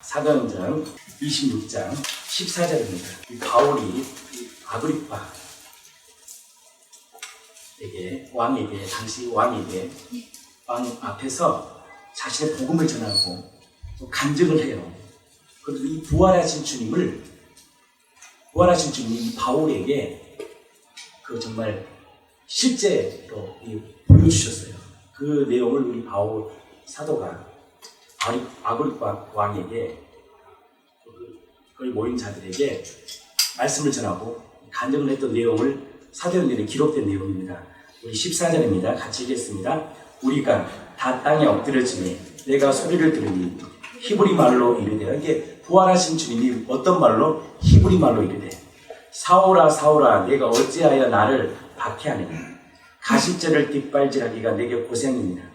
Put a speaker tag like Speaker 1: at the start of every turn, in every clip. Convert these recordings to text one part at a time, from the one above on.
Speaker 1: 사도행전 26장 14절입니다. 이 바울이 아그리파에게 왕에게 당시 왕에게 왕 앞에서 자신의 복음을 전하고 또 간증을 해요. 그래서 이 부활하신 주님이 바울에게 그 정말 실제로 보여주셨어요. 그 내용을 우리 바울 사도가 아그리파 왕에게 거기 모인 자들에게 말씀을 전하고 간증을 했던 내용을 사도행전에 기록된 내용입니다. 우리 14절입니다. 같이 읽겠습니다. 우리가 다 땅에 엎드려지니 내가 소리를 들으니 히브리 말로 이르되, 이게 부활하신 주님이 어떤 말로? 히브리 말로 이르되, 사울아 사울아 내가 어찌하여 나를 박해하느냐, 가시죄를 뒷발질하기가 내게 고생이니라.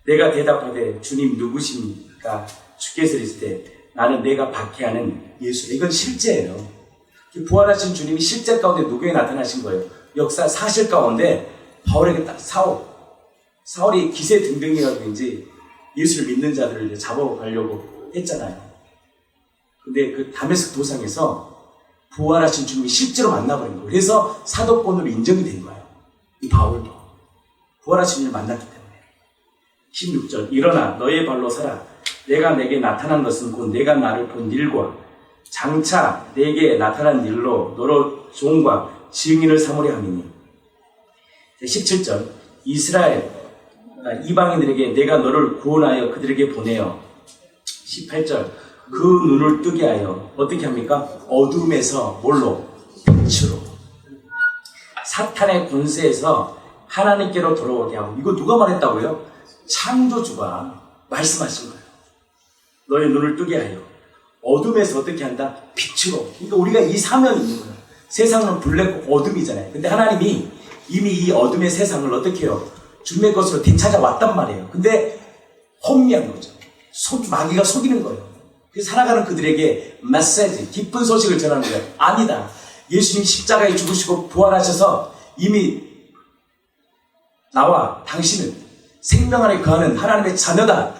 Speaker 1: 내가 대답하되 주님 누구십니까? 주께서 이르시되 나는 내가 박해하는 예수. 이건 실제예요. 부활하신 주님이 실제 가운데 누구에 나타나신 거예요? 역사 사실 가운데 바울에게 딱 사울이 기세 등등해가지고 이제 예수를 믿는 자들을 이제 잡아가려고 했잖아요. 근데 그 다메섹 도상에서 부활하신 주님이 실제로 만나버린 거예요. 그래서 사도권으로 인정이 된 거예요. 이 바울도 부활하신 주님을 만났기 때문에. 16절 일어나 너의 발로 서라. 내가 내게 나타난 것은 곧 내가 나를 본 일과 장차 내게 나타난 일로 너로 종과 증인을 삼으려 함이니. 17절 이스라엘 이방인들에게 내가 너를 구원하여 그들에게 보내어. 18절 그 눈을 뜨게 하여 어떻게 합니까? 어둠에서 뭘로? 빛으로. 사탄의 권세에서 하나님께로 돌아오게 하고. 이거 누가 말했다고요? 창조주가 말씀하신 거예요. 너의 눈을 뜨게 하여 어둠에서 어떻게 한다? 빛으로. 그러니까 우리가 이 사명이 있는 거예요. 세상은 블랙 어둠이잖아요. 근데 하나님이 이미 이 어둠의 세상을 어떻게 해요? 주님의 것으로 되찾아왔단 말이에요. 근데 혼미한 거죠. 마귀가 속이는 거예요. 그래서 살아가는 그들에게 메시지, 기쁜 소식을 전하는 거예요. 아니다. 예수님 십자가에 죽으시고 부활하셔서 이미 나와 당신은 생명 안에 거하는 하나님의 자녀다.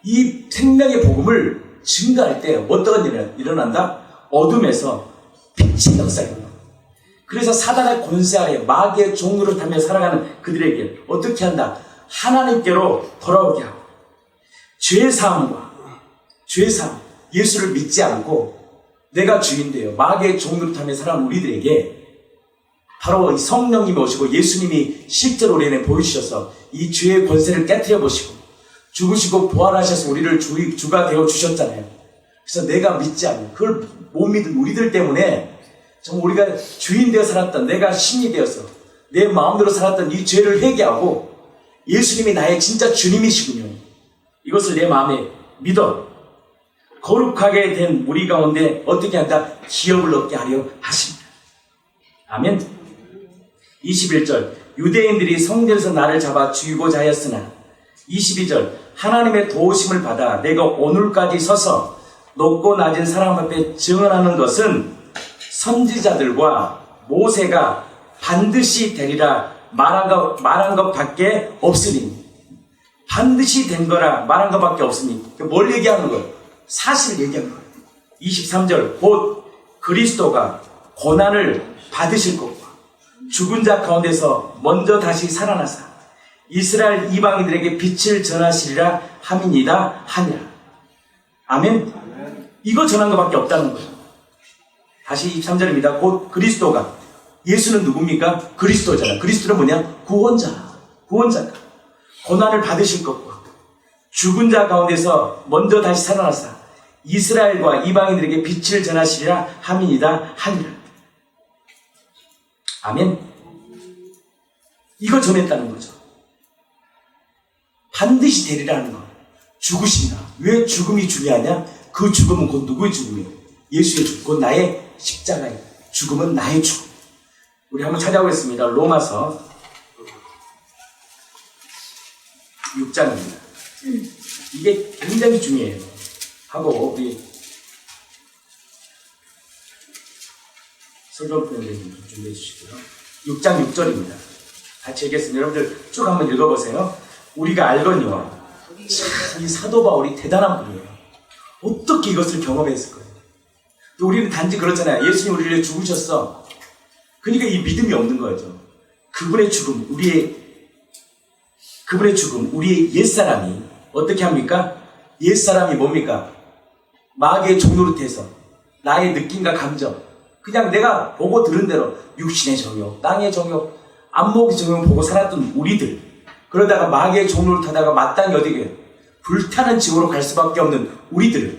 Speaker 1: 이 생명의 복음을 증가할 때 어떤 일이 일어난다? 어둠에서 빛의 역사가 일어난다. 그래서 사단의 권세하에 마귀의 종으로 타며 살아가는 그들에게 어떻게 한다? 하나님께로 돌아오게 하고, 죄사함, 예수를 믿지 않고 내가 주인되어 마귀의 종으로 타며 살아가는 우리들에게 바로 이 성령님이 오시고 예수님이 실제로 우리 안에 보여주셔서 이 죄의 권세를 깨트려 보시고 죽으시고 부활하셔서 우리를 주가 되어 주셨잖아요. 그래서 내가 믿지 않는, 그걸 못 믿은 우리들 때문에 정말 우리가 주인 되어 살았던, 내가 신이 되어서 내 마음대로 살았던 이 죄를 회개하고 예수님이 나의 진짜 주님이시군요. 이것을 내 마음에 믿어 거룩하게 된 우리 가운데 어떻게 한다? 기업을 얻게 하려 하십니다. 아멘. 21절 유대인들이 성전에서 나를 잡아 죽이고자 하였으나. 22절 하나님의 도우심을 받아 내가 오늘까지 서서 높고 낮은 사람 앞에 증언하는 것은 선지자들과 모세가 반드시 되리라 말한 것밖에 없으니. 반드시 된 거라 말한 것밖에 없으니. 뭘 얘기하는 거예요? 사실 얘기하는 거예요. 23절 곧 그리스도가 고난을 받으실 것과 죽은 자 가운데서 먼저 다시 살아나사 이스라엘 이방인들에게 빛을 전하시리라 함이니이다 하니라. 아멘. 이거 전한 것밖에 없다는 거예요. 다시 23절입니다. 곧 그리스도가, 예수는 누굽니까? 그리스도잖아. 그리스도는 뭐냐? 구원자가 고난을 받으실 것과 죽은 자 가운데서 먼저 다시 살아나사 이스라엘과 이방인들에게 빛을 전하시리라 함이니이다 하니라. 아멘. 이거 전했다는 거죠. 반드시 되리라는 거. 죽으신다. 왜 죽음이 중요하냐? 그 죽음은 곧 누구의 죽음이에요? 예수의 죽음. 곧 나의 십자가의 죽음은 나의 죽음. 우리 한번 찾아보겠습니다. 로마서 6장입니다. 이게 굉장히 중요해요. 하고 우리 설교 선생님 준비해 주시고요. 6장 6절입니다. 같이 읽겠습니다. 여러분들 쭉 한번 읽어보세요. 우리가 알거니와 참 이 사도 바울이 대단한 분이에요. 어떻게 이것을 경험했을 거예요? 또 우리는 단지 그렇잖아요. 예수님 우리를 위해 죽으셨어. 그러니까 이 믿음이 없는 거죠. 그분의 죽음, 우리의 옛사람이 어떻게 합니까? 옛사람이 뭡니까? 마귀의 종노릇해서 나의 느낌과 감정, 그냥 내가 보고 들은 대로 육신의 정욕, 땅의 정욕, 안목의 정욕 보고 살았던 우리들, 그러다가 마귀의 종노릇하다가 마땅히 어디게 불타는 지옥으로 갈 수밖에 없는 우리들,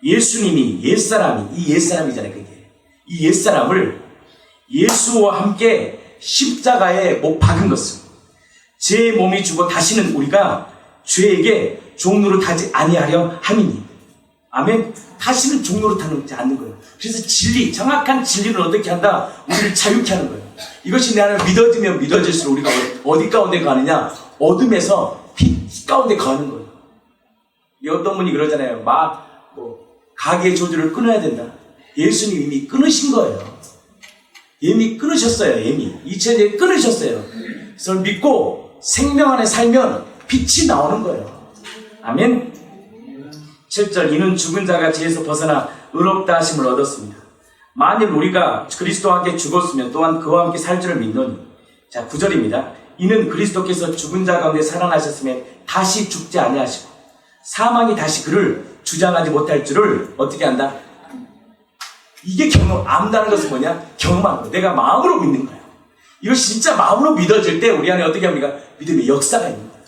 Speaker 1: 예수님이 이 옛사람이잖아요. 그게 이 옛사람을 예수와 함께 십자가에 못 박은 것은 제 몸이 죽어 다시는 우리가 죄에게 종노릇하지 아니하려 함이니. 아멘. 다시는 종노릇하지 않는 거예요. 그래서 정확한 진리는 어떻게 한다? 우리를 자유케 하는 거예요. 이것이 나를 믿어지면 믿어질수록 우리가 어디 가운데 가느냐? 어둠에서 빛 가운데 가는 거예요. 어떤 분이 그러잖아요. 가게의 조주를 끊어야 된다. 예수님 이미 끊으신 거예요. 이미 끊으셨어요. 이미 2000년에 끊으셨어요. 그래서 믿고 생명 안에 살면 빛이 나오는 거예요. 아멘. 7절, 이는 죽은 자가 죄에서 벗어나 의롭다 하심을 얻었습니다. 만일 우리가 그리스도와 함께 죽었으면 또한 그와 함께 살 줄을 믿노니. 자, 9절입니다. 이는 그리스도께서 죽은 자 가운데 살아나셨으면 다시 죽지 아니하시고 사망이 다시 그를 주장하지 못할 줄을 어떻게 한다? 이게 안다는 것은 뭐냐? 경험하는 거예요. 내가 마음으로 믿는 거예요. 이것이 진짜 마음으로 믿어질 때 우리 안에 어떻게 합니까? 믿음의 역사가 있는 거예요.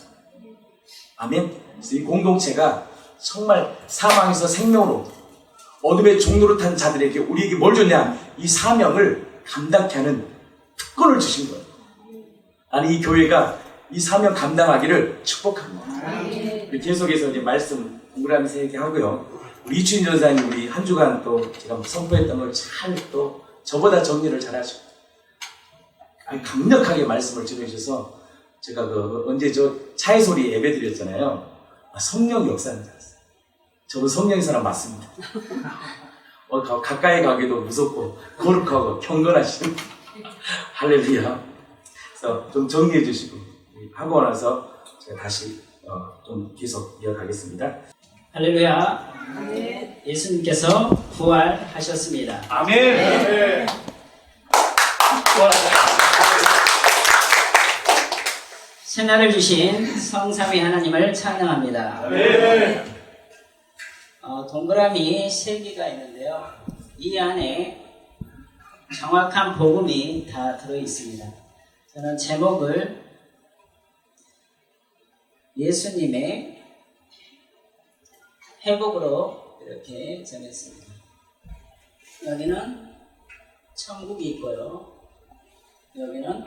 Speaker 1: 아멘. 그래서 이 공동체가 정말 사망에서 생명으로 어둠의 종노릇한 자들에게 우리에게 뭘 줬냐? 이 사명을 감당케 하는 특권을 주신 거예요. 아니, 이 교회가 이 사명 감당하기를 축복합니다. 계속해서 이제 말씀 동그라미 얘기하고요. 우리 이춘희 전사님 우리 한 주간 또 제가 선포했던 걸 잘 또 저보다 정리를 잘 하시고 강력하게 말씀을 전해주셔서 제가 언제 차의 소리 예배 드렸잖아요. 성령 역사는 줄 알았어요. 저도 성령의 사람 맞습니다. 가까이 가기도 무섭고 거룩하고 경건하시고 할렐루야. 그래서 좀 정리해 주시고 하고 나서 제가 다시 좀 계속 이어가겠습니다.
Speaker 2: 할렐루야. 아멘. 예수님께서 부활하셨습니다.
Speaker 1: 아멘. 네.
Speaker 2: 새날을 주신 성삼위 하나님을 찬양합니다.
Speaker 1: 아멘.
Speaker 2: 동그라미 3개가 있는데요. 이 안에 정확한 복음이 다 들어있습니다. 저는 제목을 예수님의 회복으로 이렇게 정했습니다. 여기는 천국이 있고요. 여기는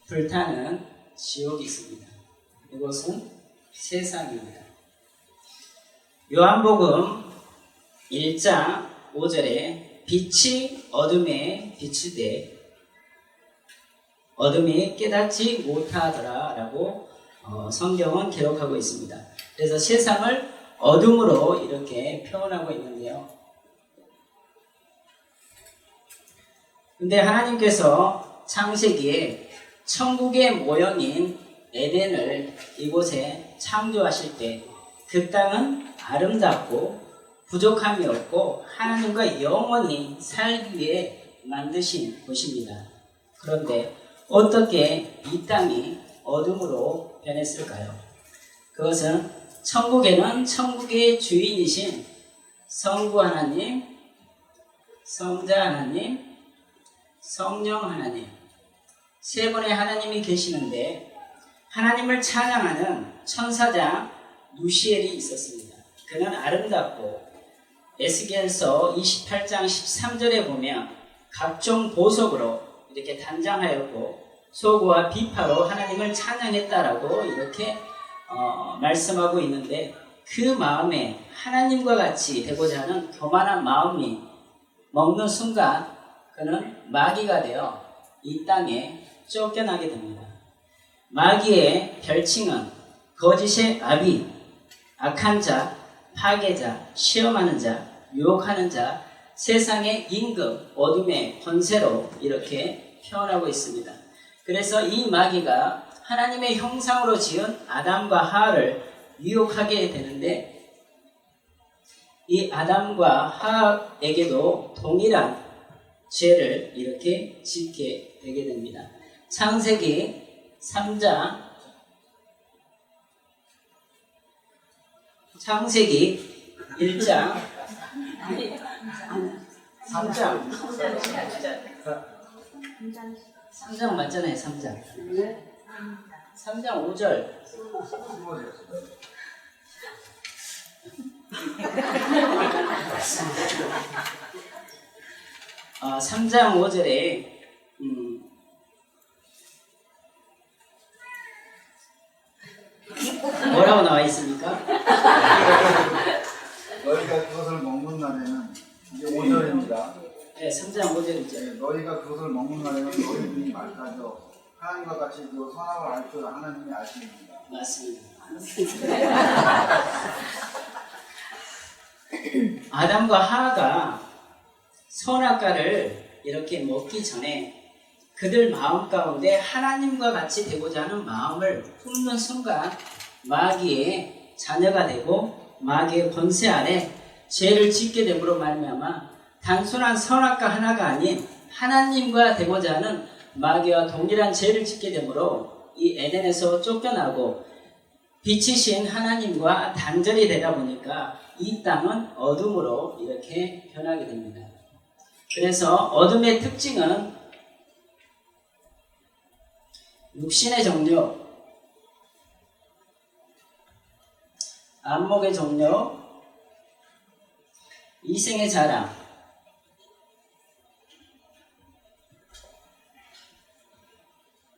Speaker 2: 불타는 지옥이 있습니다. 이곳은 세상입니다. 요한복음 1장 5절에 빛이 어둠에 비추되 어둠이 깨닫지 못하더라 라고 성경은 기록하고 있습니다. 그래서 세상을 어둠으로 이렇게 표현하고 있는데요. 근데 하나님께서 창세기에 천국의 모형인 에덴을 이곳에 창조하실 때 그 땅은 아름답고 부족함이 없고 하나님과 영원히 살기 위해 만드신 곳입니다. 그런데 어떻게 이 땅이 어둠으로 변했을까요? 그것은 천국에는 천국의 주인이신 성부 하나님, 성자 하나님, 성령 하나님, 세 분의 하나님이 계시는데 하나님을 찬양하는 천사장 누시엘이 있었습니다. 그는 아름답고 에스겔서 28장 13절에 보면 각종 보석으로 이렇게 단장하였고 소고와 비파로 하나님을 찬양했다라고 이렇게 말씀하고 있는데 그 마음에 하나님과 같이 되고자 하는 교만한 마음이 먹는 순간 그는 마귀가 되어 이 땅에 쫓겨나게 됩니다. 마귀의 별칭은 거짓의 아비, 악한 자, 파괴자, 시험하는 자, 유혹하는 자, 세상의 임금, 어둠의 권세로 이렇게 표현하고 있습니다. 그래서 이 마귀가 하나님의 형상으로 지은 아담과 하와를 유혹하게 되는데 이 아담과 하와에게도 동일한 죄를 이렇게 짓게 되게 됩니다. 창세기 3장 창세기 1장 3장 3장 맞잖아요. 3장 3장 5절 3장 5절에 뭐라고 나와 있습니까?
Speaker 3: 너희가 그것을 먹는 날에는 이게 5절입니다.
Speaker 2: 네, 3장 5절이죠.
Speaker 3: 너희가 그것을 먹는 날에는 너희 눈이 맑아져 하나님과 같이 그 선악을 알 줄 하나님이 아십니다.
Speaker 2: 맞습니다. 아담과 하와가 선악과를 이렇게 먹기 전에 그들 마음 가운데 하나님과 같이 되고자 하는 마음을 품는 순간 마귀의 자녀가 되고 마귀의 권세 아래 죄를 짓게 됨으로 말미암아 단순한 선악과 하나가 아닌 하나님과 되고자 하는 마귀와 동일한 죄를 짓게 되므로 이 에덴에서 쫓겨나고 빛이신 하나님과 단절이 되다 보니까 이 땅은 어둠으로 이렇게 변하게 됩니다. 그래서 어둠의 특징은 육신의 정욕, 안목의 정욕, 이생의 자랑,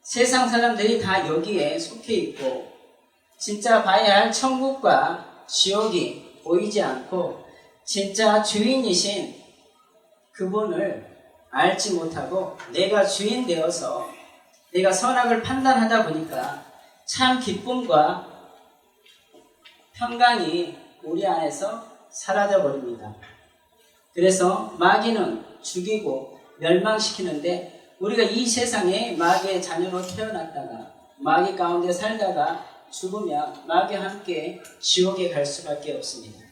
Speaker 2: 세상 사람들이 다 여기에 속해 있고 진짜 봐야 할 천국과 지옥이 보이지 않고 진짜 주인이신 그분을 알지 못하고 내가 주인 되어서 내가 선악을 판단하다 보니까 참 기쁨과 평강이 우리 안에서 사라져 버립니다. 그래서 마귀는 죽이고 멸망시키는데 우리가 이 세상에 마귀의 자녀로 태어났다가 마귀 가운데 살다가 죽으면 마귀와 함께 지옥에 갈 수밖에 없습니다.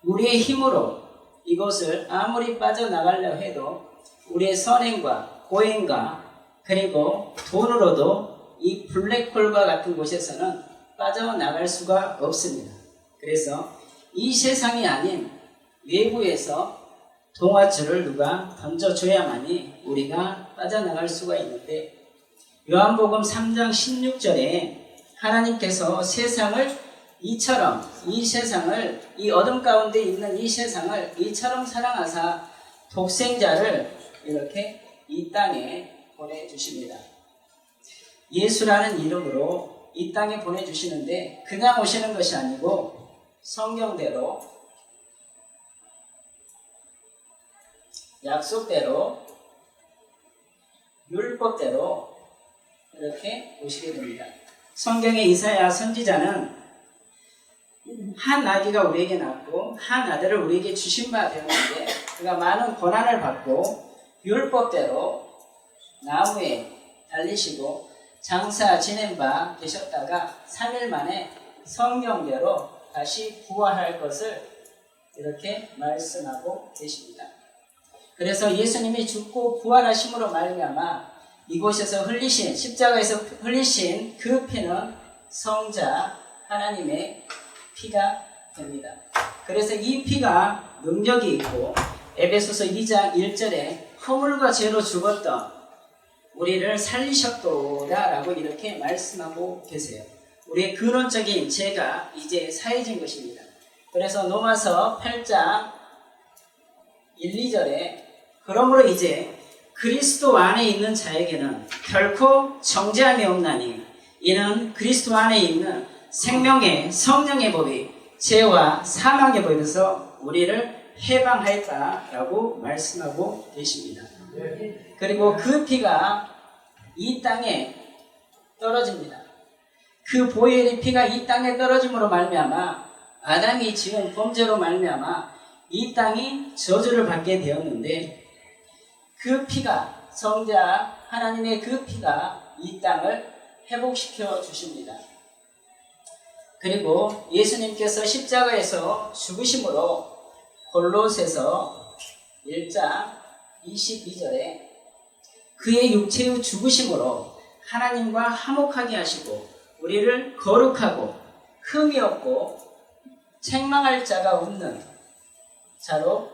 Speaker 2: 우리의 힘으로 이곳을 아무리 빠져나가려 해도 우리의 선행과 고행과 그리고 돈으로도 이 블랙홀과 같은 곳에서는 빠져나갈 수가 없습니다. 그래서 이 세상이 아닌 외부에서 동화줄을 누가 던져줘야만이 우리가 빠져나갈 수가 있는데 요한복음 3장 16절에 하나님께서 세상을 이처럼 이 세상을 이 어둠 가운데 있는 이 세상을 이처럼 사랑하사 독생자를 이렇게 이 땅에 보내주십니다. 예수라는 이름으로 이 땅에 보내주시는데 그냥 오시는 것이 아니고 성경대로 약속대로 율법대로 이렇게 오시게 됩니다. 성경의 이사야 선지자는 한 아기가 우리에게 낳고 한 아들을 우리에게 주신 바 되었는데 그가 많은 고난을 받고 율법대로 나무에 달리시고 장사 지낸 바 되셨다가 3일 만에 성경대로 다시 부활할 것을 이렇게 말씀하고 계십니다. 그래서 예수님이 죽고 부활하심으로 말미암아 이곳에서 흘리신 십자가에서 흘리신 그 피는 성자 하나님의 피가 됩니다. 그래서 이 피가 능력이 있고 에베소서 2장 1절에 허물과 죄로 죽었던 우리를 살리셨도다 라고 이렇게 말씀하고 계세요. 우리의 근원적인 죄가 이제 사해진 것입니다. 그래서 로마서 8장 1, 2절에 그러므로 이제 그리스도 안에 있는 자에게는 결코 정죄함이 없나니 이는 그리스도 안에 있는 생명의 성령의 법이 죄와 사망의 법에서 우리를 해방하였다라고 말씀하고 계십니다. 그리고 그 피가 이 땅에 떨어집니다. 그 보혈의 피가 이 땅에 떨어짐으로 말미암아 아담이 지은 범죄로 말미암아 이 땅이 저주를 받게 되었는데 그 피가 성자 하나님의 그 피가 이 땅을 회복시켜 주십니다. 그리고 예수님께서 십자가에서 죽으심으로 골로새서 1장 22절에 그의 육체의 죽으심으로 하나님과 화목하게 하시고 우리를 거룩하고 흠이 없고 책망할 자가 없는 자로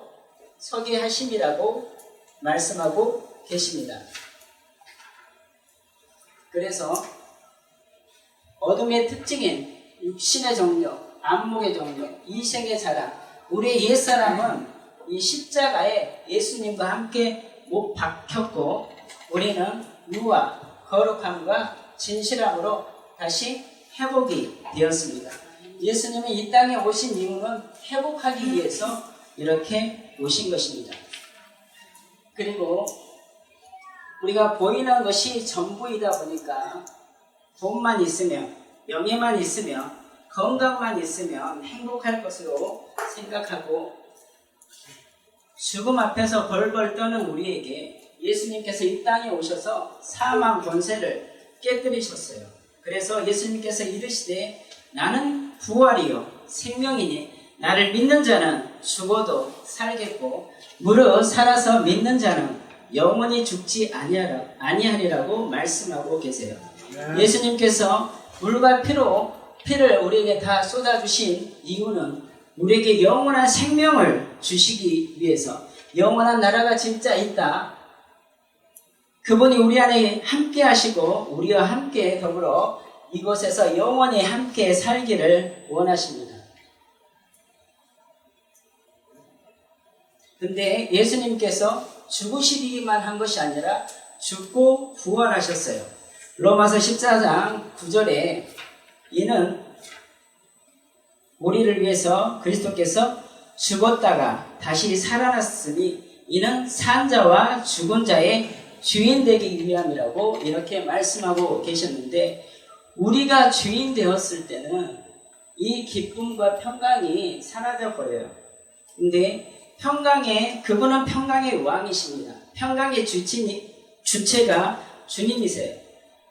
Speaker 2: 서게 하심이라고 말씀하고 계십니다. 그래서 어둠의 특징인 육신의 정력, 안목의 정력, 이생의 자랑, 우리의 옛사람은 이 십자가에 예수님과 함께 못 박혔고 우리는 유와 거룩함과 진실함으로 다시 회복이 되었습니다. 예수님이 이 땅에 오신 이유는 회복하기 위해서 이렇게 오신 것입니다. 그리고 우리가 보이는 것이 전부이다 보니까 돈만 있으면, 명예만 있으면, 건강만 있으면 행복할 것으로 생각하고 죽음 앞에서 벌벌 떠는 우리에게 예수님께서 이 땅에 오셔서 사망 권세를 깨뜨리셨어요. 그래서 예수님께서 이르시되 나는 부활이요 생명이니 나를 믿는 자는 죽어도 살겠고 무릇 살아서 믿는 자는 영원히 죽지 아니하리라고 말씀하고 계세요. 예수님께서 물과 피를 우리에게 다 쏟아주신 이유는 우리에게 영원한 생명을 주시기 위해서, 영원한 나라가 진짜 있다, 그분이 우리 안에 함께 하시고 우리와 함께 더불어 이곳에서 영원히 함께 살기를 원하십니다. 근데 예수님께서 죽으시기만 한 것이 아니라 죽고 부활하셨어요. 로마서 14장 9절에 이는 우리를 위해서 그리스도께서 죽었다가 다시 살아났으니 이는 산 자와 죽은 자의 주인 되기 위함이라고 이렇게 말씀하고 계셨는데, 우리가 주인 되었을 때는 이 기쁨과 평강이 사라져 버려요. 근데 그분은 평강의 왕이십니다. 평강의 주체가 주님이세요.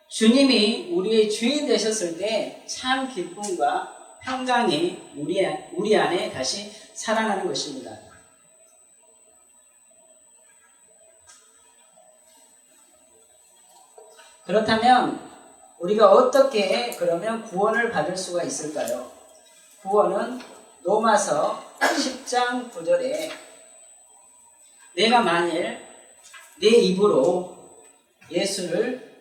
Speaker 2: 주님이 우리의 주인 되셨을 때 참 기쁨과 평강이 우리 안에 다시 살아나는 것입니다. 그렇다면 우리가 어떻게 그러면 구원을 받을 수가 있을까요? 구원은 로마서 10장 9절에 내가 만일 내 입으로 예수를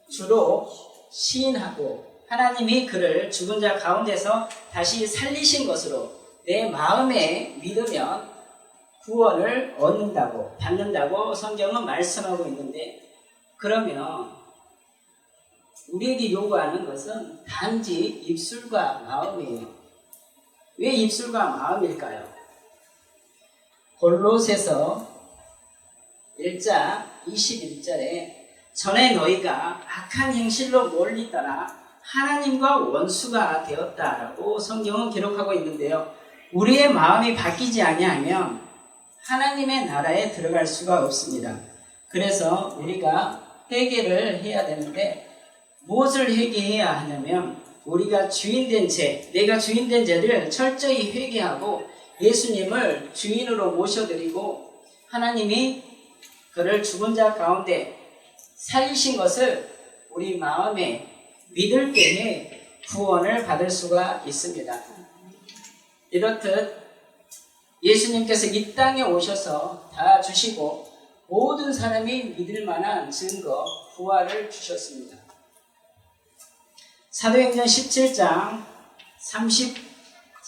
Speaker 2: 주로 시인하고 하나님이 그를 죽은 자 가운데서 다시 살리신 것으로 내 마음에 믿으면 구원을 받는다고 성경은 말씀하고 있는데, 그러면 우리에게 요구하는 것은 단지 입술과 마음이에요. 왜 입술과 마음일까요? 골로새서 1장 21절에 전에 너희가 악한 행실로 멀리 떠나 하나님과 원수가 되었다라고 성경은 기록하고 있는데요. 우리의 마음이 바뀌지 아니하면 하나님의 나라에 들어갈 수가 없습니다. 그래서 우리가 회개를 해야 되는데, 무엇을 회개해야 하냐면 우리가 내가 주인된 죄를 철저히 회개하고 예수님을 주인으로 모셔드리고 하나님이 그를 죽은 자 가운데 살리신 것을 우리 마음에 믿을 때에 구원을 받을 수가 있습니다. 이렇듯 예수님께서 이 땅에 오셔서 다 주시고 모든 사람이 믿을 만한 증거, 부활을 주셨습니다. 사도행전 17장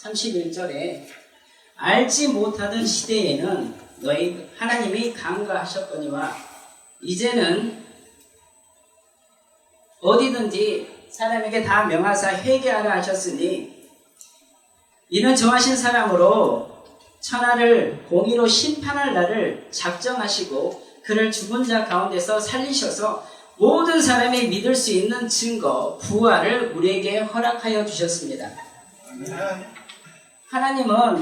Speaker 2: 31절에 알지 못하던 시대에는 하나님이 간과하셨거니와 이제는 어디든지 사람에게 다 명하사 회개하라 하셨으니 이는 정하신 사람으로 천하를 공의로 심판할 날을 작정하시고 그를 죽은 자 가운데서 살리셔서 모든 사람이 믿을 수 있는 증거, 부활을 우리에게 허락하여 주셨습니다. 하나님은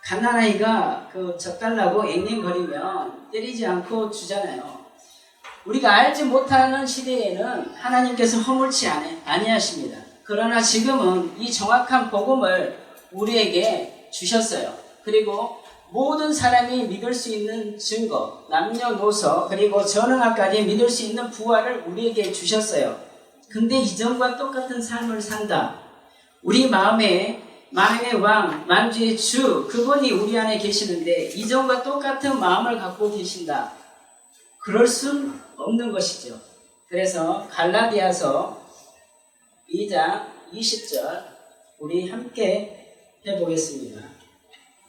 Speaker 2: 갓난아이가 젖달라고 앵앵거리면 때리지 않고 주잖아요. 우리가 알지 못하는 시대에는 하나님께서 허물치 아니하십니다. 그러나 지금은 이 정확한 복음을 우리에게 주셨어요. 그리고 모든 사람이 믿을 수 있는 증거, 남녀노소, 그리고 전능아까지 믿을 수 있는 부활을 우리에게 주셨어요. 근데 이전과 똑같은 삶을 산다. 우리 마음에 만왕의 왕, 만주의 주, 그분이 우리 안에 계시는데 이전과 똑같은 마음을 갖고 계신다. 그럴 순 없는 것이죠. 그래서 갈라디아서 2장 20절 우리 함께 해보겠습니다.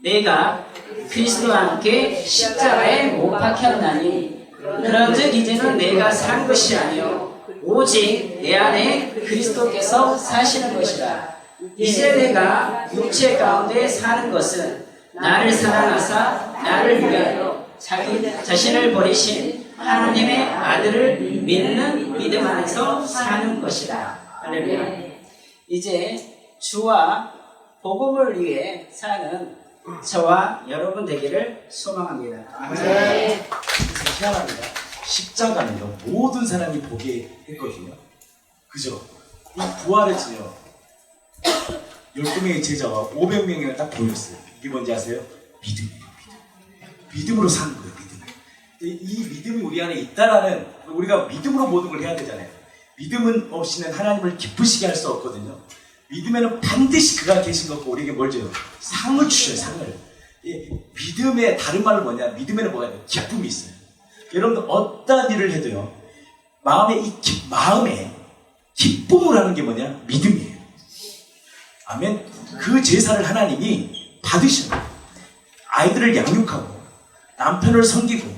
Speaker 2: 내가 그리스도와 함께 십자가에 못 박혔나니 그런즉 이제는 내가 산 것이 아니요 오직 내 안에 그리스도께서 사시는 것이라. 이제 내가 육체 가운데 사는 것은 나를 사랑하사 나를 위하여 자기 자신을 버리신 하나님의 아들을 믿는 믿음 안에서 사는 것이라. 할렐루야. 이제 주와 복음을 위해 사는 저와 여러분 되기를 소망합니다.
Speaker 1: 네. 희한합니다. 십자가는요, 모든 사람이 보게 했거든요. 그죠? 이 부활했지요. 12명의 제자와 500명이 딱 보였어요. 이게 뭔지 아세요? 믿음이에요. 믿음으로 사는 거예요. 믿음. 이 믿음이 우리 안에 있다라는, 우리가 믿음으로 모든 걸 해야 되잖아요. 믿음은 없이는 하나님을 기쁘시게 할 수 없거든요. 믿음에는 반드시 그가 계신 것고 우리에게 뭘 줘요? 상을 주셔요. 상을. 예, 믿음의 다른 말은 뭐냐? 믿음에는 뭐가 있어요? 기쁨이 있어요. 여러분들 어떤 일을 해도요, 마음에 기쁨을 하는 게 뭐냐? 믿음이에요. 아멘. 그 제사를 하나님이 받으셔요. 아이들을 양육하고 남편을 섬기고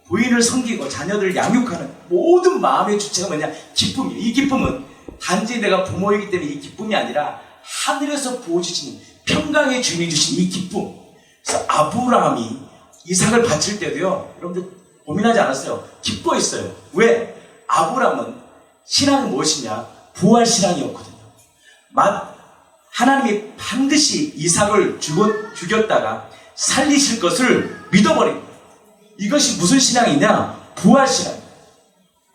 Speaker 1: 부인을 섬기고 자녀들을 양육하는 모든 마음의 주체가 뭐냐? 기쁨이에요. 이 기쁨은 단지 내가 부모이기 때문에 이 기쁨이 아니라 하늘에서 부어주시는 평강의 주님이 주신 이 기쁨. 그래서 아브라함이 이삭을 바칠 때도요, 여러분들 고민하지 않았어요. 기뻐했어요. 왜? 아브라함은 신앙은 무엇이냐? 부활 신앙이었거든요. 하나님이 반드시 이삭을 죽였다가 살리실 것을 믿어버린 거예요. 이것이 무슨 신앙이냐? 부활 신앙.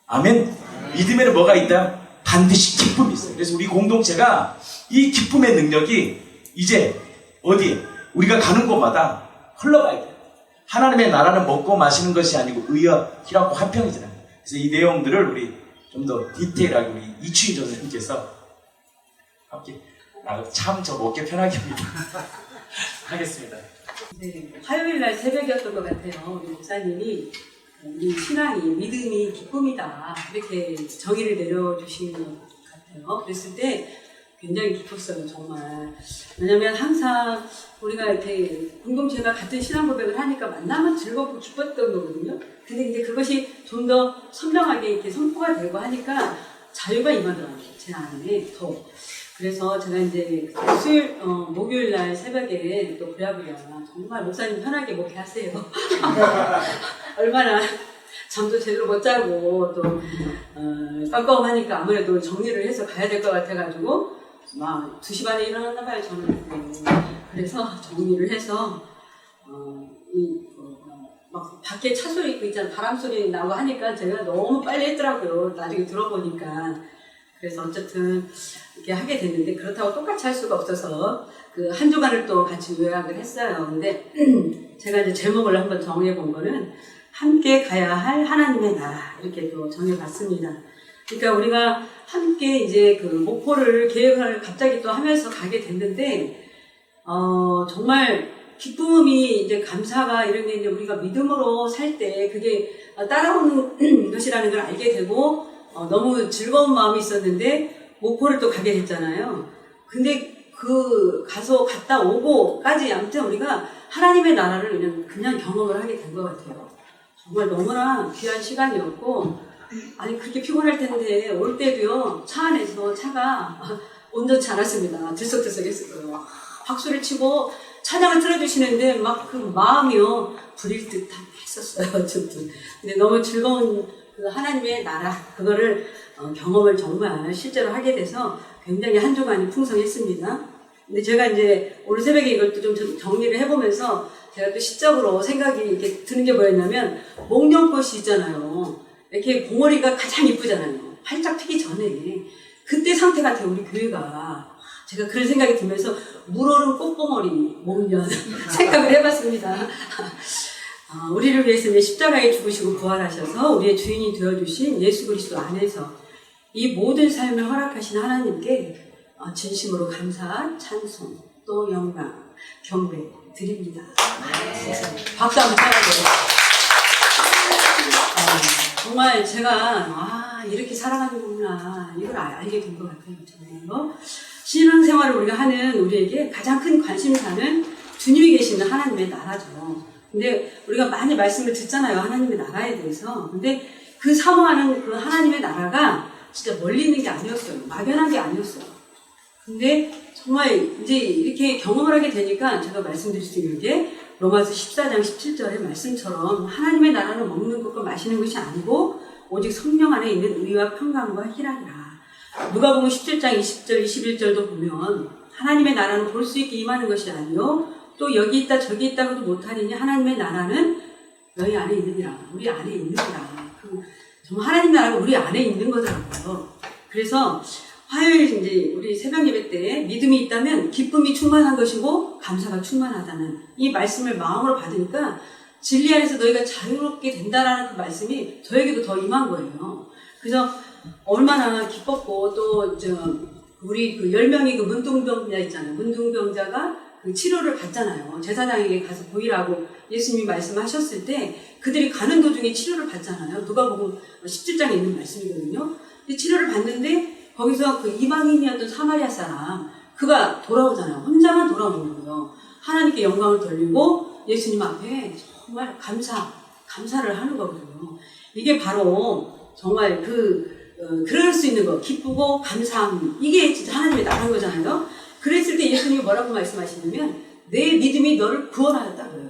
Speaker 1: 아멘. 믿음에는 뭐가 있다? 반드시 기쁨이 있어요. 그래서 우리 공동체가 이 기쁨의 능력이 이제 어디에? 우리가 가는 곳마다 흘러가야 돼요. 하나님의 나라는 먹고 마시는 것이 아니고 의와 희락과 화평이잖아요. 그래서 이 내용들을 우리 좀 더 디테일하게 우리 이추인 전사님께서 함께 참 저 먹기 편하게 합니다. 하겠습니다.
Speaker 4: 네, 화요일 날 새벽이었던 것 같아요. 우리 목사님이 우리 신앙이 믿음이 기쁨이다 이렇게 정의를 내려주신 것 같아요. 그랬을 때 굉장히 기뻤어요, 정말. 왜냐면 항상 우리가 이렇게 공동체가 같은 신앙 고백을 하니까 만나면 즐겁고 기뻤던 거거든요. 근데 이제 그것이 좀 더 선명하게 이렇게 선포가 되고 하니까 자유가 임하더라고요, 제 안에 더. 그래서 제가 이제 목요일 날 새벽에 또 부랴부랴 정말 목사님 편하게 먹게 하세요. 얼마나 잠도 제대로 못 자고 또 깜깜하니까 아무래도 정리를 해서 가야 될 것 같아가지고 막 2시 반에 일어났나 봐요, 저는. 그래서 정리를 해서 막 밖에 차 소리 있잖아, 바람 소리 나고 하니까 제가 너무 빨리 했더라고요, 나중에 들어보니까. 그래서 어쨌든 이렇게 하게 됐는데, 그렇다고 똑같이 할 수가 없어서 그 한 주간을 또 같이 요약을 했어요. 근데 제가 이제 제목을 한번 정해본 거는 함께 가야 할 하나님의 나라, 이렇게 또 정해봤습니다. 그러니까 우리가 함께 이제 그 목포를 계획을 갑자기 또 하면서 가게 됐는데, 정말 기쁨이 이제 감사가 이런 게 이제 우리가 믿음으로 살 때 그게 따라오는 것이라는 걸 알게 되고, 너무 즐거운 마음이 있었는데 목포를 또 가게 됐잖아요. 근데 갔다 오고까지 아무튼 우리가 하나님의 나라를 그냥 경험을 하게 된 것 같아요. 정말 너무나 귀한 시간이었고, 아니 그렇게 피곤할 텐데 올 때도요, 차 안에서 차가 온전치 않았습니다. 들썩들썩 했어요. 박수를 치고 찬양을 틀어주시는데 막 그 마음이요 부릴 듯 했었어요. 어쨌든. 근데 너무 즐거운 그 하나님의 나라, 그거를 경험을 정말 실제로 하게 돼서 굉장히 한 주간이 풍성했습니다. 근데 제가 이제 오늘 새벽에 이걸 또 좀 정리를 해보면서 제가 또 시적으로 생각이 이렇게 드는 게 뭐였냐면, 목련꽃이 있잖아요. 이렇게 봉오리가 가장 이쁘잖아요. 활짝 피기 전에. 그때 상태 같아요, 우리 교회가. 제가 그런 생각이 들면서 물오른 꽃봉오리 목련 생각을 해봤습니다. 우리를 위해서 십자가에 죽으시고 부활하셔서 우리의 주인이 되어주신 예수 그리스도 안에서 이 모든 삶을 허락하신 하나님께 진심으로 감사, 찬송, 또 영광, 경배 드립니다. 박수 한번 쳐야죠. 정말 제가 이렇게 살아가는구나 이걸 알게 된 것 같아요. 정말로 신앙생활을 우리가 하는 우리에게 가장 큰 관심사는 주님이 계시는 하나님의 나라죠. 근데 우리가 많이 말씀을 듣잖아요. 하나님의 나라에 대해서. 근데 그 사모하는 그 하나님의 나라가 진짜 멀리 있는 게 아니었어요. 막연한 게 아니었어요. 근데 정말 이제 이렇게 경험을 하게 되니까 제가 말씀드릴 수 있는 게 로마서 14장 17절의 말씀처럼 하나님의 나라는 먹는 것과 마시는 것이 아니고 오직 성령 안에 있는 의와 평강과 희락이라. 누가복음 17장 20절 21절도 보면 하나님의 나라는 볼 수 있게 임하는 것이 아니요 또 여기 있다 저기 있다고도 못하리니 하나님의 나라는 너희 안에 있느니라. 우리 안에 있느니라. 정말 하나님 나라가 우리 안에 있는 거더라고요. 그래서 화요일 이제 우리 새벽 예배 때 믿음이 있다면 기쁨이 충만한 것이고 감사가 충만하다는 이 말씀을 마음으로 받으니까 진리 안에서 너희가 자유롭게 된다라는 그 말씀이 저에게도 더 임한 거예요. 그래서 얼마나 기뻤고 또 우리 그 10명의 그 문둥병자 있잖아요. 문둥병자가 그 치료를 받잖아요. 제사장에게 가서 보이라고 예수님이 말씀하셨을 때 그들이 가는 도중에 치료를 받잖아요. 누가복음 17장에 있는 말씀이거든요. 근데 치료를 받는데 거기서 그 이방인이었던 사마리아 사람 그가 돌아오잖아요. 혼자만 돌아오는 거예요. 하나님께 영광을 돌리고 예수님 앞에 정말 감사를 하는 거거든요. 이게 바로 정말 그럴 수 있는 거, 기쁘고 감사함. 이게 진짜 하나님의 나라인 거잖아요. 그랬을 때 예수님이 뭐라고 말씀하시냐면 내 믿음이 너를 구원하였다 그래요.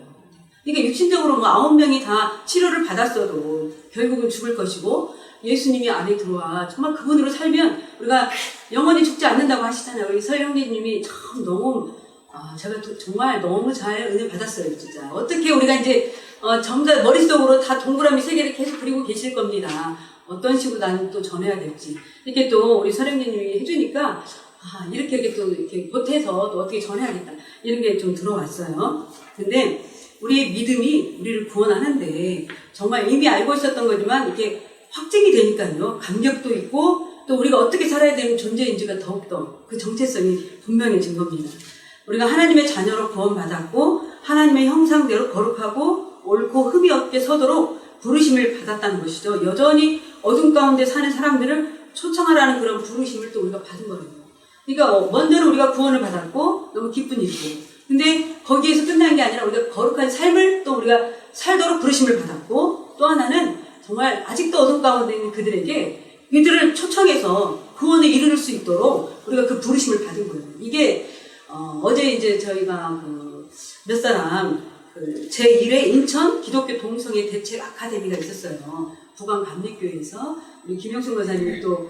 Speaker 4: 그러니까 육신적으로 9명이 다 치료를 받았어도 결국은 죽을 것이고 예수님이 안에 들어와 정말 그분으로 살면 우리가 영원히 죽지 않는다고 하시잖아요. 우리 서 형제님이 참 너무 제가 정말 너무 잘 은혜 받았어요. 진짜 어떻게 우리가 이제 정작 머릿속으로 다 동그라미 3개를 계속 그리고 계실 겁니다. 어떤 식으로 나는 또 전해야 될지 이렇게 또 우리 서령님이 해주니까 이렇게 또 이렇게 보태서 또 어떻게 전해야겠다 이런 게 좀 들어왔어요. 근데 우리의 믿음이 우리를 구원하는데 정말 이미 알고 있었던 거지만 이렇게 확증이 되니까요. 감격도 있고 또 우리가 어떻게 살아야 되는 존재인지가 더욱더 그 정체성이 분명해진 겁니다. 우리가 하나님의 자녀로 구원받았고 하나님의 형상대로 거룩하고 옳고 흠이 없게 서도록 부르심을 받았다는 것이죠. 여전히 어둠 가운데 사는 사람들을 초청하라는 그런 부르심을 또 우리가 받은 거예요. 그러니까 먼저는 우리가 구원을 받았고 너무 기쁜 일이고 근데 거기에서 끝난 게 아니라 우리가 거룩한 삶을 또 우리가 살도록 부르심을 받았고 또 하나는 정말 아직도 어둠 가운데 있는 그들에게 이들을 초청해서 구원에 이르를 수 있도록 우리가 그 부르심을 받은 거예요. 이게 어제 이제 저희가 몇 사람 제1회 인천 기독교 동성애 대책 아카데미가 있었어요. 부강 감리교회에서 우리 김영순 권사님이 또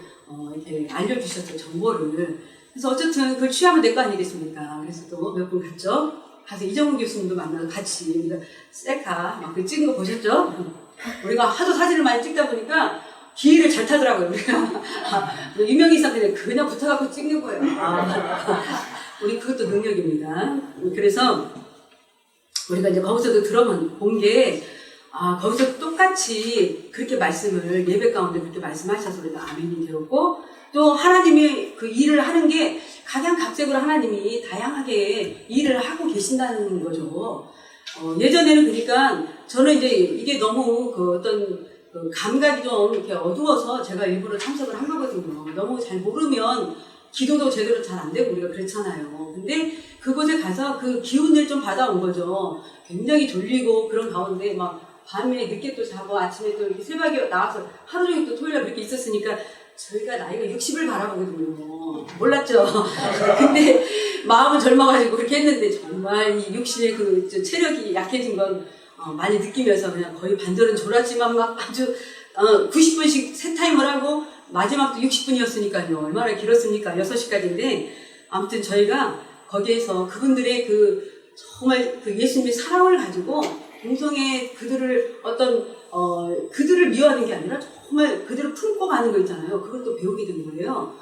Speaker 4: 이렇게 알려주셨죠. 정보를. 그래서 어쨌든 그걸 취하면 될 거 아니겠습니까? 그래서 또 몇 분 갔죠. 가서 이정훈 교수님도 만나서 같이 우리가 셀카 막 찍은 거 보셨죠? 우리가 하도 사진을 많이 찍다 보니까 기회를 잘 타더라고요. 우리가 유명희 선생님 그냥 붙어갖고 찍는 거예요. 우리 그것도 능력입니다. 그래서 우리가 이제 거기서도 들어본 게 거기서 똑같이 그렇게 말씀을 예배 가운데 그렇게 말씀하셔서 우리가 아멘이 되었고 또 하나님이 그 일을 하는 게 가장 각색으로 하나님이 다양하게 일을 하고 계신다는 거죠. 예전에는 그러니까 저는 이제 이게 너무 어떤 감각이 좀 이렇게 어두워서 제가 일부러 참석을 한 거거든요. 너무 잘 모르면 기도도 제대로 잘 안 되고 우리가 그렇잖아요. 근데 그곳에 가서 그 기운을 좀 받아온 거죠. 굉장히 졸리고 그런 가운데 막 밤에 늦게 또 자고 아침에 또 이렇게 새벽에 나와서 하루 종일 또 토요일에 그렇게 있었으니까 저희가 나이가 60을 바라보거든요. 몰랐죠? 근데 마음은 젊어가지고 그렇게 했는데 정말 이 60의 그 체력이 약해진 건 많이 느끼면서 그냥 거의 반절은 졸았지만 막 아주 90분씩 세 타임을 하고 마지막도 60분이었으니까요. 얼마나 길었습니까? 6시까지인데 아무튼 저희가 거기에서 그분들의 정말 예수님의 사랑을 가지고 동성애 그들을 그들을 미워하는 게 아니라 정말 그들을 품고 가는 거 있잖아요. 그것도 배우게 된 거예요.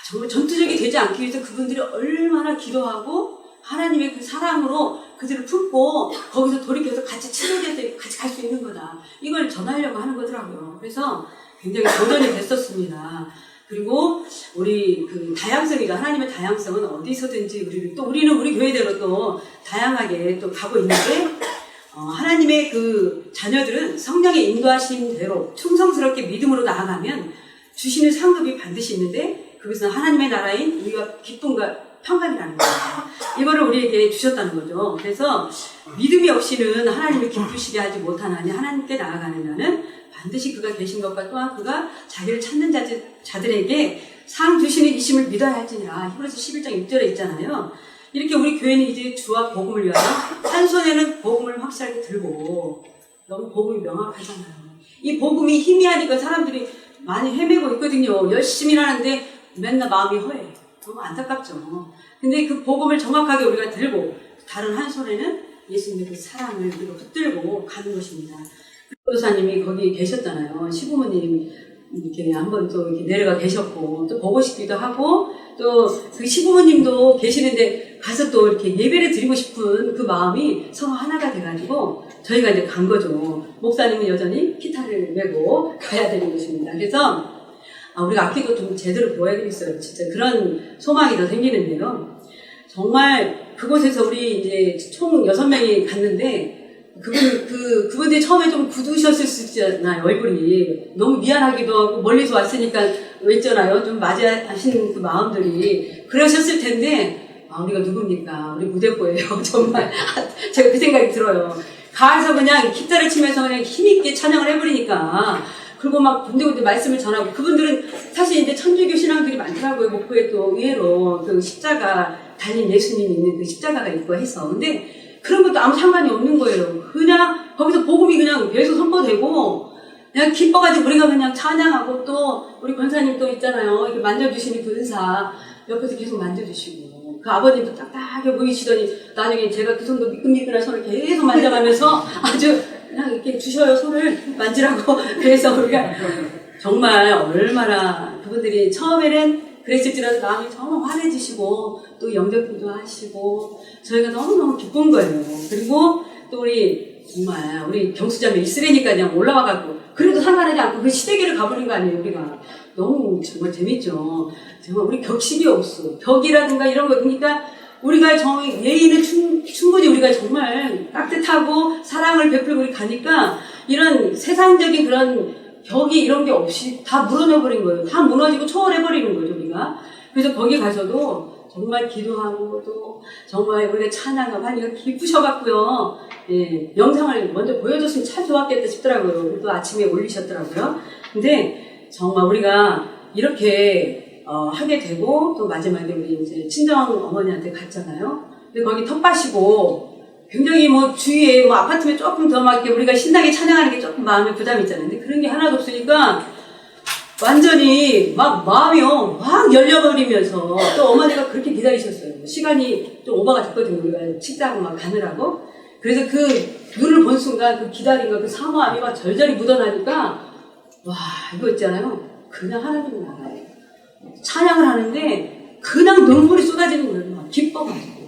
Speaker 4: 정말 전투적이 되지 않기 위해서 그분들이 얼마나 기도하고 하나님의 그 사랑으로 그들을 품고 거기서 돌이켜서 같이 치료돼서 같이 갈 수 있는 거다. 이걸 전하려고 하는 거더라고요. 그래서 굉장히 도전이 됐었습니다. 그리고 우리 그 다양성이가 하나님의 다양성은 어디서든지 우리는 우리 교회대로 또 다양하게 또 가고 있는데 하나님의 그 자녀들은 성령의 인도하신 대로 충성스럽게 믿음으로 나아가면 주시는 상급이 반드시 있는데 그것은 하나님의 나라인 우리가 기쁨과 평강이라는 거예요. 이거를 우리에게 주셨다는 거죠. 그래서 믿음이 없이는 하나님을 기쁘시게 하지 못하나니 하나님께 나아가는 자는 반드시 그가 계신 것과 또한 그가 자기를 찾는 자들에게 상 주시는 이심을 믿어야 할지니라. 히브리서 11장 6절에 있잖아요. 이렇게 우리 교회는 이제 주와 복음을 위하여 한 손에는 복음을 확실하게 들고 너무 복음이 명확하잖아요. 이 복음이 희미하니까 사람들이 많이 헤매고 있거든요. 열심히 하는데 맨날 마음이 허해. 너무 안타깝죠. 근데 그 복음을 정확하게 우리가 들고 다른 한 손에는 예수님의 그 사랑을 우리가 붙들고 가는 것입니다. 교사님이 거기 계셨잖아요. 시부모님 이렇게 한번 또 이렇게 내려가 계셨고 또 보고 싶기도 하고 또 그 시부모님도 계시는데 가서 또 이렇게 예배를 드리고 싶은 그 마음이 서로 하나가 돼가지고 저희가 이제 간 거죠. 목사님은 여전히 기타를 메고 가야 되는 것입니다. 그래서 우리가 악기도 좀 제대로 배워야 되겠어요. 진짜 그런 소망이 더 생기는데요. 정말 그곳에서 우리 이제 총 6명이 갔는데 그분들이 처음에 좀 굳으셨을 수 있잖아요. 얼굴이 너무 미안하기도 하고 멀리서 왔으니까 있잖아요. 좀 맞이하시는 그 마음들이 그러셨을 텐데 우리가 누굽니까? 우리 무대포예요. 정말 제가 그 생각이 들어요. 가서 그냥 기타를 치면서 그냥 힘있게 찬양을 해버리니까 그리고 막 군데군데 말씀을 전하고 그분들은 사실 이제 천주교 신앙들이 많더라고요. 목포에 또 의외로 그 십자가 달린 예수님이 있는 그 십자가가 있고 해서 근데 그런 것도 아무 상관이 없는 거예요. 그냥 거기서 복음이 그냥 계속 선포되고 그냥 기뻐가지고 우리가 그냥 찬양하고 또 우리 권사님 또 있잖아요. 이렇게 만져주시는 그 은사 옆에서 계속 만져주시고 그 아버님도 딱딱하게 보이시더니 나중에 제가 그 정도 미끈미끈한 손을 계속 만져가면서 아주 그냥 이렇게 주셔요. 손을 만지라고. 그래서 우리가 정말 얼마나 그분들이 처음에는 그랬을지라도 마음이 정말 환해지시고 또 영접도 하시고 저희가 너무너무 기쁜 거예요. 그리고 또 우리 경수자매 있으려니까 그냥 올라와가지고 그래도 상관하지 않고 그 시댁에를 가버린 거 아니에요. 우리가 너무 정말 재밌죠. 정말 우리 격식이 없어. 벽이라든가 이런 거 그러니까 우리가 예의는 충분히 우리가 정말 따뜻하고 사랑을 베풀고 우리 가니까 이런 세상적인 그런 벽이 이런 게 없이 다 무너져버린 거예요. 다 무너지고 초월해버리는 거죠, 우리가. 그래서 거기 가서도 정말 기도하고 또 정말 우리가 찬양하고 하니까 기쁘셔갖고요. 예, 영상을 먼저 보여줬으면 참 좋았겠다 싶더라고요. 또 아침에 올리셨더라고요. 근데 정말 우리가 이렇게 하게 되고 또 마지막에 우리 이제 친정 어머니한테 갔잖아요. 근데 거기 텃밭이고 굉장히 주위에 아파트면 조금 더 막 우리가 신나게 찬양하는 게 조금 마음에 부담이 있잖아요. 근데 그런 게 하나도 없으니까 완전히 막 마음이요 막 열려버리면서 또 어머니가 그렇게 기다리셨어요. 시간이 좀 오버가 됐거든요. 우리가 식당 막 가느라고. 그래서 그 눈을 본 순간 그 기다린 거 그 사모함이 막 절절히 묻어나니까 와 이거 있잖아요. 그냥 하나님 나라예요. 찬양을 하는데 그냥 눈물이 쏟아지는 거예요. 막 기뻐가지고.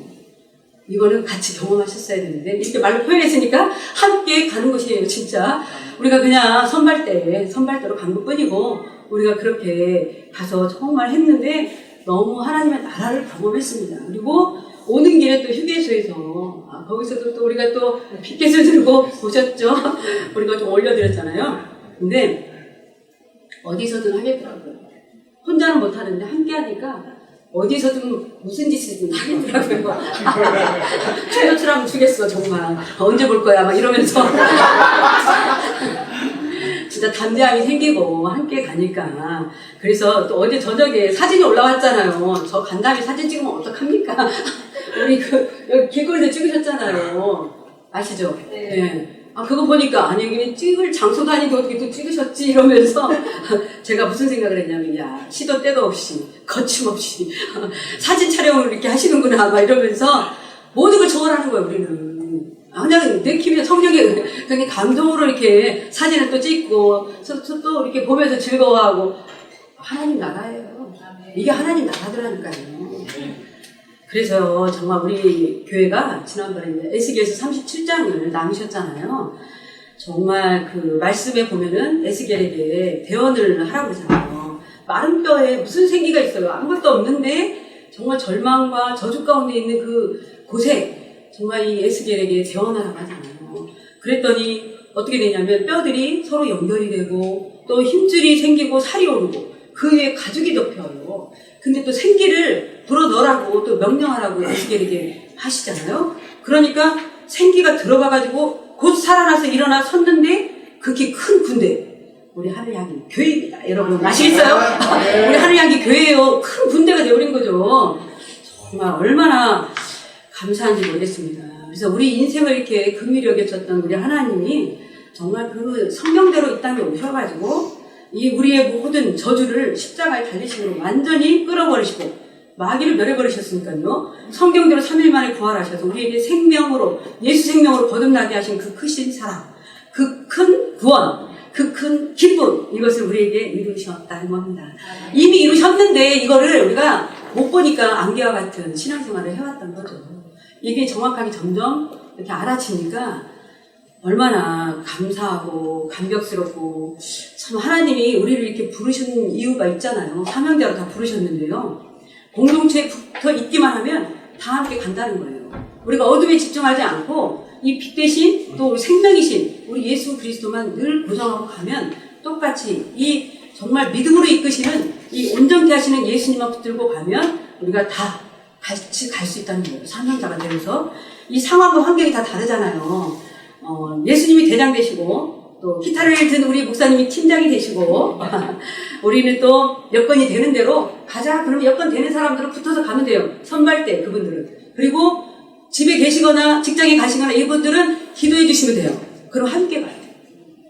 Speaker 4: 이거는 같이 경험하셨어야 되는데 이렇게 말로 표현했으니까 함께 가는 것이에요. 진짜 우리가 그냥 선발대로 간 것뿐이고 우리가 그렇게 가서 정말 했는데 너무 하나님의 나라를 경험했습니다. 그리고 오는 길에 또 휴게소에서 거기서도 또 우리가 또 빗개수 들고 보셨죠? 우리가 좀 올려드렸잖아요. 근데 어디서든 하겠더라고요. 혼자는 못하는데 함께 하니까 어디서든 무슨 짓이든 하겠더라고요. 최노출하면 주겠어 정말. 언제 볼 거야 막 이러면서 진짜 담대함이 생기고 함께 가니까. 그래서 또 어제 저녁에 사진이 올라왔잖아요. 저 간 다음에 사진 찍으면 어떡합니까? 우리 여기 길거리에서 찍으셨잖아요. 아시죠? 네. 그거 보니까 아니 여기는 찍을 장소도 아닌데 어떻게 또 찍으셨지 이러면서 제가 무슨 생각을 했냐면 야 시도 때도 없이 거침없이 사진 촬영을 이렇게 하시는구나 막 이러면서 모든 걸 초월하는 거예요. 우리는 그냥 느낌이 성령의 그냥 감동으로 이렇게 사진을 또 찍고 또 이렇게 보면서 즐거워하고 하나님 나라예요. 이게 하나님 나라더라니까요. 그래서 정말 우리 교회가 지난번에 에스겔에서 37장을 나누셨잖아요. 정말 그 말씀에 보면은 에스겔에게 대언을 하라고 그러잖아요. 마른 뼈에 무슨 생기가 있어요. 아무것도 없는데 정말 절망과 저주 가운데 있는 그 곳에 정말 이 에스겔에게 대언하라고 하잖아요. 그랬더니 어떻게 되냐면 뼈들이 서로 연결이 되고 또 힘줄이 생기고 살이 오르고 그 위에 가죽이 덮여요. 근데 또 생기를 불어넣으라고 또 명령하라고 에스겔에게 하시잖아요. 그러니까 생기가 들어가가지고 곧 살아나서 일어나 섰는데 그렇게 큰 군대, 우리 하늘향기 교회입니다. 여러분 아시겠어요? 우리 하늘향기 교회예요. 큰 군대가 되어버린 거죠. 정말 얼마나 감사한지 모르겠습니다. 그래서 우리 인생을 이렇게 긍휼히 여겨줬던 우리 하나님이 정말 그 성경대로 이 땅에 오셔가지고 이 우리의 모든 저주를 십자가에 달리심으로 완전히 끌어버리시고 마귀를 멸해버리셨으니까요. 성경대로 3일 만에 부활하셔서 우리에게 생명으로, 예수 생명으로 거듭나게 하신 그 크신 사랑, 그 큰 구원, 그 큰 기쁨, 이것을 우리에게 이루셨다는 겁니다. 이미 이루셨는데 이거를 우리가 못 보니까 안개와 같은 신앙생활을 해왔던 거죠. 이게 정확하게 점점 이렇게 알아지니까 얼마나 감사하고 감격스럽고, 참 하나님이 우리를 이렇게 부르신 이유가 있잖아요. 사명대로 다 부르셨는데요. 공동체에 붙어 있기만 하면 다 함께 간다는 거예요. 우리가 어둠에 집중하지 않고 이 빛 대신 또 생명이신 우리 예수 그리스도만 늘 고정하고 가면 똑같이 이 정말 믿음으로 이끄시는 이 온전케 하시는 예수님만 붙들고 가면 우리가 다 같이 갈 수 있다는 거예요. 사명자가 되어서. 이 상황과 환경이 다 다르잖아요. 예수님이 대장 되시고 또 기타를 든 우리 목사님이 팀장이 되시고 우리는 또 여건이 되는 대로 가자. 그러면 여건 되는 사람들은 붙어서 가면 돼요. 선발대 그분들은. 그리고 집에 계시거나 직장에 가시거나 이분들은 기도해 주시면 돼요. 그럼 함께 가요.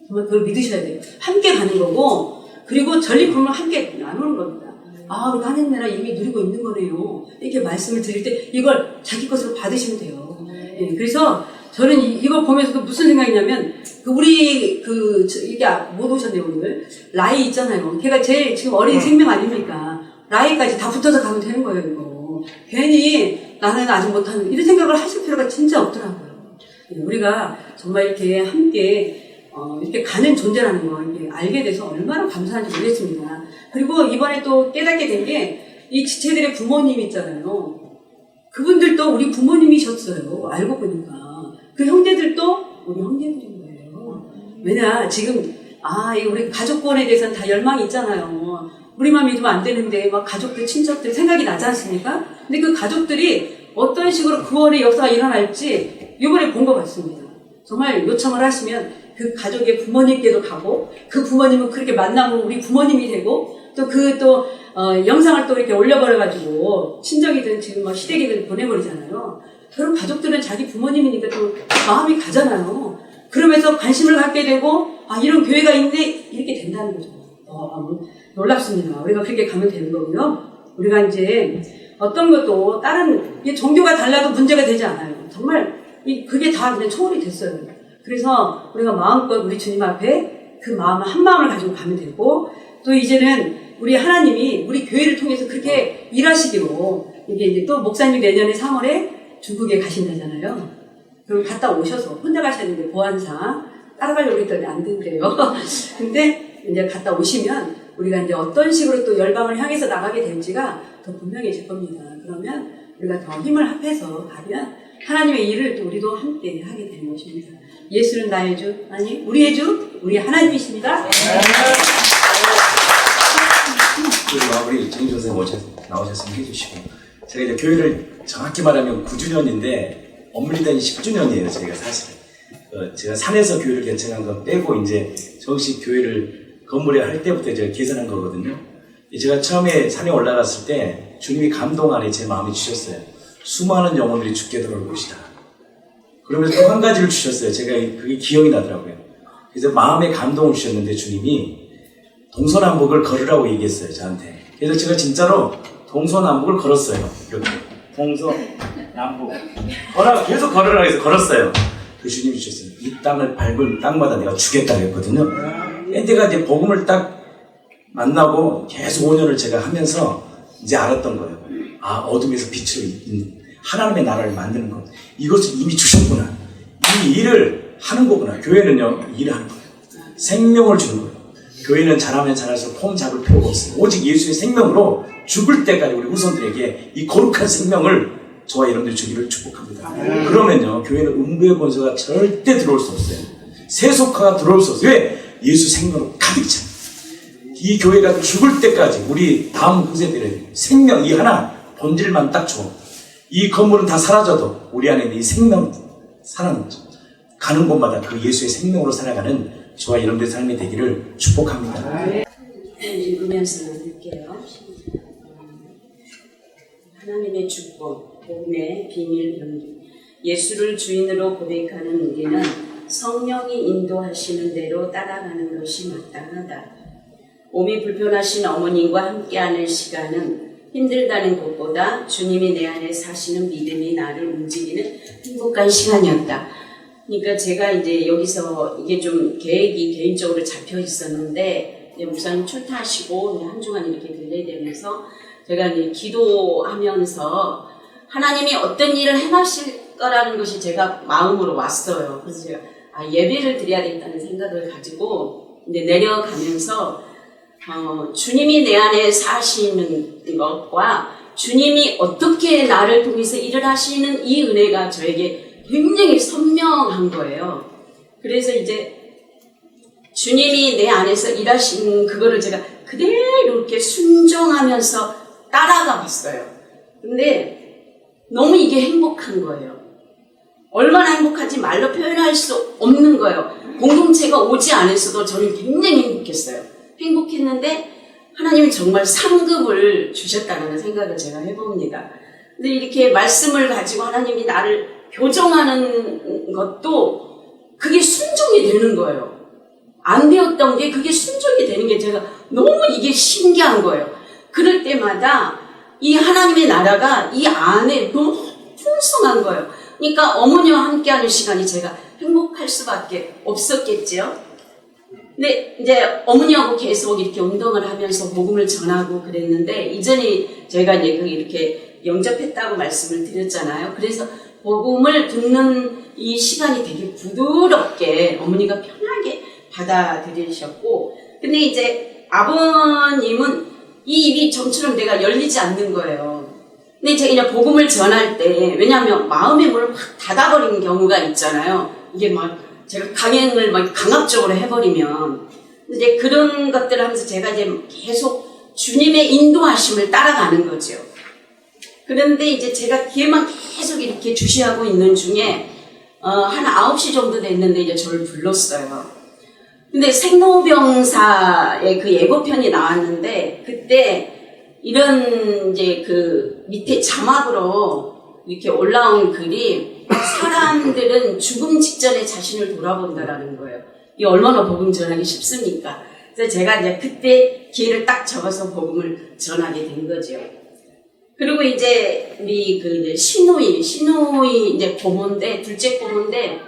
Speaker 4: 정말 그걸 믿으셔야 돼요. 함께 가는 거고, 그리고 전리품을 함께 나누는 겁니다. 아, 우리가 하나님 나라 이미 누리고 있는 거네요. 이렇게 말씀을 드릴 때 이걸 자기 것으로 받으시면 돼요. 예, 그래서 저는 이걸 보면서도 무슨 생각이냐면, 우리, 이게 못 오셨네요, 오늘. 라이 있잖아요. 걔가 제일 지금 어린 생명 아닙니까? 라이까지 다 붙어서 가면 되는 거예요, 이거. 괜히 나는 아직 못하는, 이런 생각을 하실 필요가 진짜 없더라고요. 우리가 정말 이렇게 함께, 이렇게 가는 존재라는 거, 이렇게 알게 돼서 얼마나 감사한지 모르겠습니다. 그리고 이번에 또 깨닫게 된 게, 이 지체들의 부모님 있잖아요. 그분들도 우리 부모님이셨어요. 알고 보니까. 그 형제들도 우리 형제들인 거예요. 왜냐, 지금, 우리 가족권에 대해서는 다 열망이 있잖아요. 우리만 믿으면 안 되는데, 막 가족들, 친척들 생각이 나지 않습니까? 근데 그 가족들이 어떤 식으로 구원의 역사가 일어날지 이번에 본 것 같습니다. 정말 요청을 하시면 그 가족의 부모님께도 가고, 그 부모님은 그렇게 만나면 우리 부모님이 되고, 또 영상을 또 이렇게 올려버려가지고, 친정이든 지금 뭐 시댁이든 보내버리잖아요. 그럼 가족들은 자기 부모님이니까 또 마음이 가잖아요. 그러면서 관심을 갖게 되고, 이런 교회가 있네, 이렇게 된다는 거죠. 놀랍습니다. 우리가 그렇게 가면 되는 거고요. 우리가 이제 어떤 것도 다른, 종교가 달라도 문제가 되지 않아요. 정말, 그게 다 그냥 초월이 됐어요. 그래서 우리가 마음껏 우리 주님 앞에 그 마음을, 한 마음을 가지고 가면 되고, 또 이제는 우리 하나님이 우리 교회를 통해서 그렇게 일하시기로, 이게 이제 또 목사님 내년에 3월에 중국에 가신다잖아요. 그럼 갔다 오셔서 혼자 가셨는데 보안상 따라가려고 했더니 안 된대요. 근데 이제 갔다 오시면 우리가 이제 어떤 식으로 또 열방을 향해서 나가게 될지가 더 분명해질 겁니다. 그러면 우리가 더 힘을 합해서 가면 하나님의 일을 또 우리도 함께 하게 되는 것입니다. 예수는 나의 주, 아니 우리의 주, 우리 하나님이십니다.
Speaker 1: 우리 정인조 선생님 나오셨으면 해주시고, 제가 이제 교회를 정확히 말하면 9주년인데 업무리더니 10주년이에요. 저희가 사실 제가 산에서 교회를 개척한 거 빼고 이제 정식 교회를 건물에 할 때부터 제가 계산한 거거든요. 제가 처음에 산에 올라갔을 때 주님이 감동 안에 제 마음에 주셨어요. 수많은 영혼들이 죽게 들어올 것이다. 그러면서 또 한 가지를 주셨어요. 제가 그게 기억이 나더라고요. 그래서 마음에 감동을 주셨는데 주님이 동서남북을 걸으라고 얘기했어요, 저한테. 그래서 제가 진짜로 동서남북을 걸었어요. 이렇게. 동서남북. 계속 걸으라고 해서 걸었어요. 그 주님이 주셨어요. 이 땅을 밟은 땅마다 내가 주겠다고 했거든요. 그때가 이제 복음을 딱 만나고 계속 5년을 제가 하면서 이제 알았던 거예요. 아, 어둠에서 빛으로 있는 하나님의 나라를 만드는 것. 이것을 이미 주셨구나. 이 일을 하는 거구나. 교회는요, 일을 하는 거예요. 생명을 주는 거예요. 교회는 자라면 자랄수록 폼 잡을 필요가 없어요. 오직 예수의 생명으로 죽을 때까지 우리 후손들에게 이 거룩한 생명을 저와 여러분들 주기를 축복합니다. 그러면요, 교회는 음부의 권세가 절대 들어올 수 없어요. 세속화가 들어올 수 없어요. 왜? 예수 생명으로 가득 차. 이 교회가 죽을 때까지 우리 다음 후세들의 생명 이 하나 본질만 딱 줘. 이 건물은 다 사라져도 우리 안에 있는 이 생명 살아는 거죠. 가는 곳마다 그 예수의 생명으로 살아가는 저와 여러분들의 삶이 되기를 축복합니다.
Speaker 4: 읽으면서 할게요. 하나님의 축복, 복음의 비밀 병기. 예수를 주인으로 고백하는 우리는 성령이 인도하시는 대로 따라가는 것이 마땅하다. 몸이 불편하신 어머님과 함께하는 시간은 힘들다는 것보다 주님이 내 안에 사시는 믿음이 나를 움직이는 행복한 시간이었다. 그러니까 제가 이제 여기서 이게 좀 계획이 개인적으로 잡혀 있었는데, 이제 목사님 출타하시고 한 주간 이렇게 들려야 되면서 제가 이제 기도하면서 하나님이 어떤 일을 행하실 거라는 것이 제가 마음으로 왔어요. 그래서 제가 예배를 드려야 되겠다는 생각을 가지고 이제 내려가면서 주님이 내 안에 사시는 것과 주님이 어떻게 나를 통해서 일을 하시는 이 은혜가 저에게 굉장히 선명한 거예요. 그래서 이제 주님이 내 안에서 일하시는 그거를 제가 그대로 이렇게 순종하면서 따라가 봤어요. 근데 너무 이게 행복한 거예요. 얼마나 행복한지 말로 표현할 수 없는 거예요. 공동체가 오지 않았어도 저는 굉장히 행복했어요. 행복했는데 하나님은 정말 상급을 주셨다는 생각을 제가 해봅니다. 근데 이렇게 말씀을 가지고 하나님이 나를 교정하는 것도 그게 순종이 되는 거예요. 안 되었던 게 그게 순종이 되는 게 제가 너무 이게 신기한 거예요. 그럴 때마다 이 하나님의 나라가 이 안에 너무 풍성한 거예요. 그러니까 어머니와 함께하는 시간이 제가 행복할 수밖에 없었겠지요. 근데 이제 어머니하고 계속 이렇게 운동을 하면서 복음을 전하고 그랬는데, 이전에 제가 이제 이렇게 영접했다고 말씀을 드렸잖아요. 그래서 복음을 듣는 이 시간이 되게 부드럽게 어머니가 편하게 받아들이셨고, 근데 이제 아버님은 이 입이 좀처럼 내가 열리지 않는 거예요. 근데 제가 그냥 복음을 전할 때, 왜냐하면 마음의 문을 확 닫아버리는 경우가 있잖아요. 이게 막 제가 강행을 막 강압적으로 해버리면, 이제 그런 것들을 하면서 제가 이제 계속 주님의 인도하심을 따라가는 거죠. 그런데 이제 제가 뒤에만 계속 이렇게 주시하고 있는 중에 한 9시 정도 됐는데 이제 저를 불렀어요. 근데 생로병사의 그 예고편이 나왔는데, 그때 이런 이제 그 밑에 자막으로 이렇게 올라온 글이 사람들은 죽음 직전에 자신을 돌아본다라는 거예요. 이게 얼마나 복음 전하기 쉽습니까? 그래서 제가 이제 그때 기회를 딱 잡아서 복음을 전하게 된 거죠. 그리고 이제 우리 그 이제 시누이 이제 고모인데, 둘째 고모인데,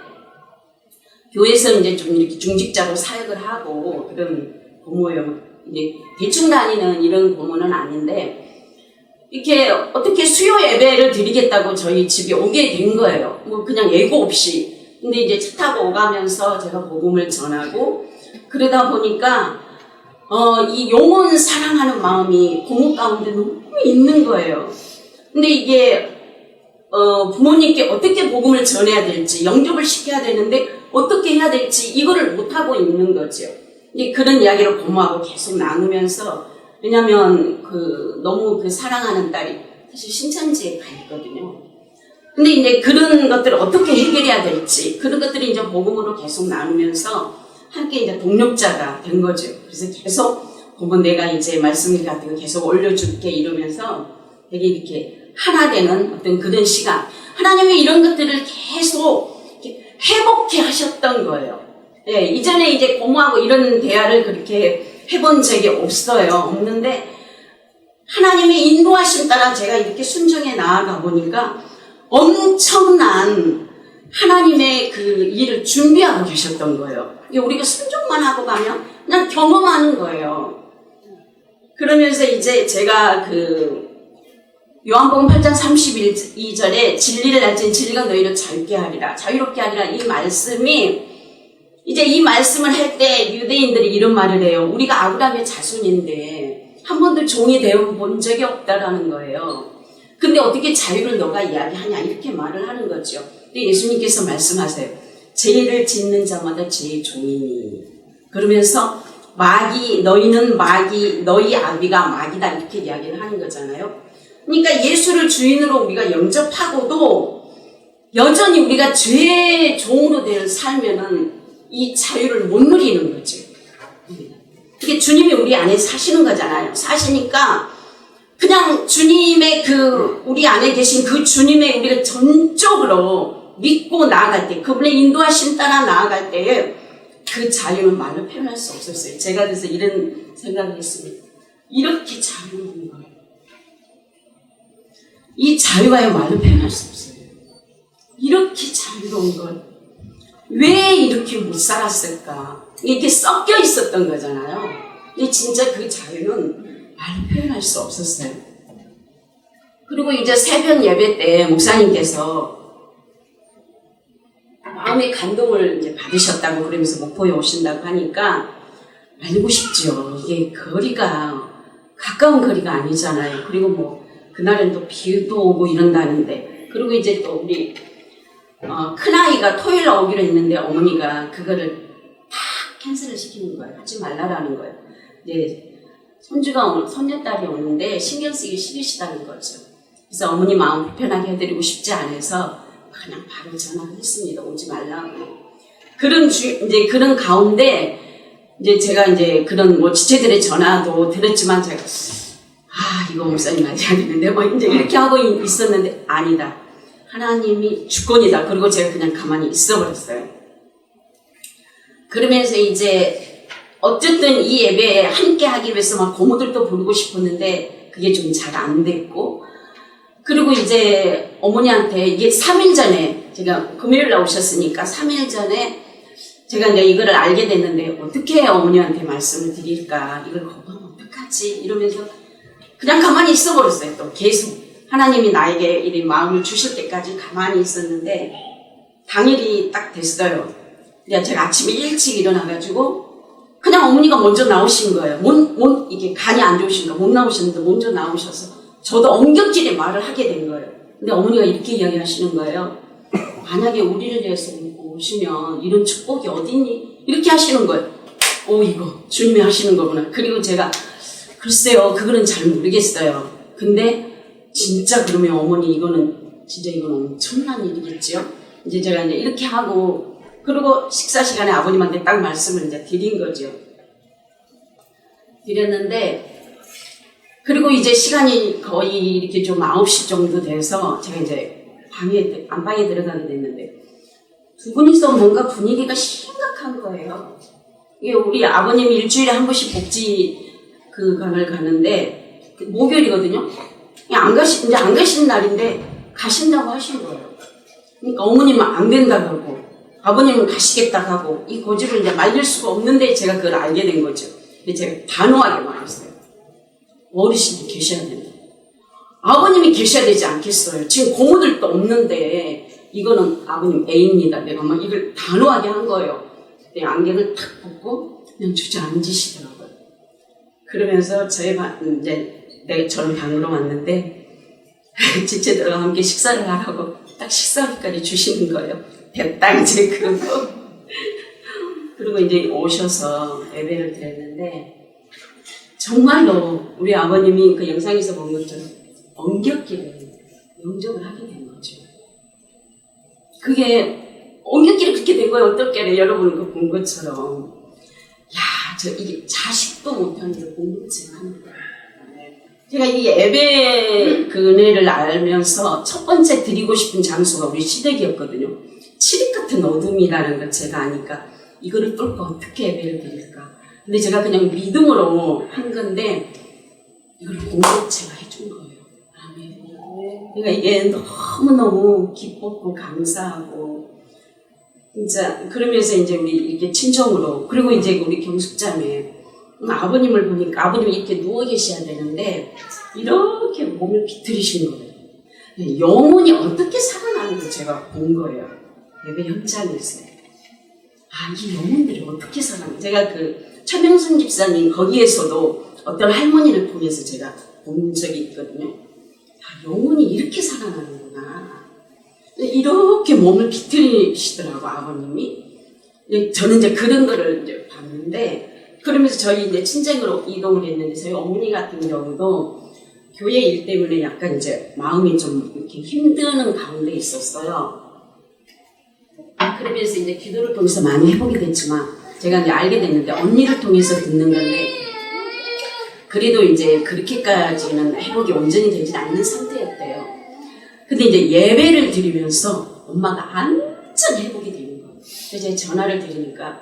Speaker 4: 교회에서 이제 좀 이렇게 중직자로 사역을 하고 그런 고모예요. 이제 대충 다니는 이런 고모는 아닌데, 이렇게 어떻게 수요 예배를 드리겠다고 저희 집에 오게 된 거예요. 뭐 그냥 예고 없이. 근데 이제 차 타고 오가면서 제가 복음을 전하고, 그러다 보니까 이 영혼 사랑하는 마음이 고모 가운데 너무 있는 거예요. 근데 이게 부모님께 어떻게 복음을 전해야 될지, 영접을 시켜야 되는데 어떻게 해야 될지 이거를 못하고 있는 거죠. 그런 이야기를 고모하고 계속 나누면서, 왜냐면 너무 사랑하는 딸이 사실 신천지에 가 있거든요. 근데 이제 그런 것들을 어떻게 해결해야 될지, 그런 것들이 이제 복음으로 계속 나누면서 함께 이제 동력자가 된 거죠. 그래서 계속 고모 내가 이제 말씀 같은 거 계속 올려줄게 이러면서 되게 이렇게 하나 되는 어떤 그런 시간, 하나님이 이런 것들을 계속 이렇게 회복해 하셨던 거예요. 예, 이전에 이제 고모하고 이런 대화를 그렇게 해본 적이 없는데, 하나님의 인도하심 따라 제가 이렇게 순종해 나아가 보니까 엄청난 하나님의 그 일을 준비하고 계셨던 거예요. 우리가 순종만 하고 가면 그냥 경험하는 거예요. 그러면서 이제 제가 그 요한복음 8장 32절에 진리를 알지니 진리가 너희를 자유롭게 하리라 이 말씀이 이제 이 말씀을 할 때 유대인들이 이런 말을 해요. 우리가 아브라함의 자손인데 한 번도 종이 되어 본 적이 없다라는 거예요. 근데 어떻게 자유를 너가 이야기하냐 이렇게 말을 하는 거죠. 근데 예수님께서 말씀하세요. 죄를 짓는 자마다 죄의 종이니 그러면서 너희 아비가 마귀다 이렇게 이야기를 하는 거잖아요. 그러니까 예수를 주인으로 우리가 영접하고도 여전히 우리가 죄의 종으로 살면은 이 자유를 못 누리는 거죠. 그게 주님이 우리 안에 사시는 거잖아요. 사시니까 그냥 주님의 우리 안에 계신 그 주님의 우리가 전적으로 믿고 나아갈 때, 그분의 인도하심 따라 나아갈 때에 그 자유는 말로 표현할 수 없었어요. 제가 그래서 이런 생각을 했습니다. 이렇게 자유로운 거예요. 이 자유와의 말로 표현할 수 없어요. 이렇게 자유로운 걸 왜 이렇게 못 살았을까? 이렇게 섞여 있었던 거잖아요. 근데 진짜 그 자유는 말로 표현할 수 없었어요. 그리고 이제 새벽 예배 때 목사님께서 마음의 감동을 이제 받으셨다고 그러면서 목포에 오신다고 하니까 알고 싶죠. 이게 거리가 가까운 거리가 아니잖아요. 그리고 뭐 그날은 또 비도 오고 이런다는데, 그리고 이제 또 우리 큰아이가 토요일에 오기로 했는데 어머니가 그거를 다 캔슬을 시키는 거예요. 하지 말라라는 거예요. 이제 손녀딸이 오는데 신경 쓰기 싫으시다는 거죠. 그래서 어머니 마음 불편하게 해드리고 싶지 않아서 그냥 바로 전화를 했습니다. 오지 말라고. 이제 그런 가운데 이제 제가 이제 그런 뭐 지체들의 전화도 들었지만 제가 이거 목사님 말이 안 되는데 뭐 이제 이렇게 하고 있었는데 아니다. 하나님이 주권이다. 그리고 제가 그냥 가만히 있어버렸어요. 그러면서 이제 어쨌든 이 예배에 함께 하기 위해서 막 고모들도 부르고 싶었는데 그게 좀 잘 안 됐고, 그리고 이제 어머니한테 이게 3일 전에 제가 금요일 날 오셨으니까 3일 전에 제가 이제 이거를 알게 됐는데 어떻게 어머니한테 말씀을 드릴까, 이걸 거부하면 어떡하지 이러면서 그냥 가만히 있어버렸어요. 또 계속 하나님이 나에게 이 마음을 주실 때까지 가만히 있었는데 당일이 딱 됐어요. 제가 아침에 일찍 일어나가지고 그냥 어머니가 먼저 나오신 거예요. 이게 간이 안 좋으신가 못 나오셨는데 먼저 나오셔서 저도 엄격질에 말을 하게 된 거예요. 근데 어머니가 이렇게 이야기하시는 거예요. 만약에 우리를 위해서 오시면 이런 축복이 어디니? 이렇게 하시는 거예요. 이거 주님이 하시는 거구나. 그리고 제가 글쎄요, 그거는 잘 모르겠어요. 근데 진짜 그러면 어머니 이건 엄청난 일이겠죠? 이제 제가 이제 이렇게 하고, 그리고 식사 시간에 아버님한테 딱 말씀을 이제 드린 거죠. 드렸는데, 그리고 이제 시간이 거의 이렇게 좀 9시 정도 돼서 제가 이제 안방에 들어가게 됐는데, 두 분이서 뭔가 분위기가 심각한 거예요. 이게 우리 아버님이 일주일에 한 번씩 복지 관을 가는데, 목요일이거든요? 이제 안 가시는 날인데, 가신다고 하신 거예요. 그러니까 어머님은 안 된다고 하고, 아버님은 가시겠다고 하고, 이 고집을 이제 말릴 수가 없는데 제가 그걸 알게 된 거죠. 근데 제가 단호하게 말했어요. 어르신이 계셔야 된다. 아버님이 계셔야 되지 않겠어요. 지금 고모들도 없는데, 이거는 아버님 애입니다. 내가 막 이걸 단호하게 한 거예요. 내 안경을 탁 벗고, 그냥 주저앉으시더라고요. 그러면서 저는 방으로 왔는데, 지체들과 함께 식사를 하라고 딱 식사비까지 주시는 거예요. 됐다, 이제 그러고. 그리고 이제 오셔서 예배를 드렸는데, 정말로 우리 아버님이 그 영상에서 본 것처럼 엄격히를 영접을 하게 된 거죠. 그게 엄격히를 그렇게 된 거예요. 어떻게 여러분 그 본 것처럼. 이게 자식도 못하는데 공동체가 하는 거예요. 제가 이 예배 은혜를 알면서 첫 번째 드리고 싶은 장소가 우리 시댁이었거든요. 칠흑 같은 어둠이라는 걸 제가 아니까 이거를 뚫고 어떻게 예배를 드릴까. 근데 제가 그냥 믿음으로 한 건데 이걸 공동체가 해준 거예요. 아멘. 그러니까 이게 너무너무 기뻤고 감사하고 진짜. 그러면서 이제 우리 이렇게 친정으로, 그리고 이제 우리 경숙자매 아버님을 보니까 아버님이 이렇게 누워 계셔야 되는데 이렇게 몸을 비틀으신 거예요. 영혼이 어떻게 살아나는 걸 제가 본 거예요. 예배 현장에서. 아, 이 영혼들이 어떻게 살아나? 제가 그 최명순 집사님 거기에서도 어떤 할머니를 통해서 제가 본 적이 있거든요. 아, 영혼이 이렇게 살아나는구나. 이렇게 몸을 비틀으시더라고, 아버님이. 저는 이제 그런 거를 이제 봤는데, 그러면서 저희 이제 친정으로 이동을 했는데, 저희 어머니 같은 경우도 교회 일 때문에 약간 이제 마음이 좀 이렇게 힘드는 가운데 있었어요. 그러면서 이제 기도를 통해서 많이 해보게 됐지만, 제가 이제 알게 됐는데, 언니를 통해서 듣는 건데, 그래도 이제 그렇게까지는 회복이 온전히 되지 않는 상태였대요. 근데 이제 예배를 드리면서 엄마가 완전 회복이 되는 거예요. 그래서 제가 전화를 드리니까,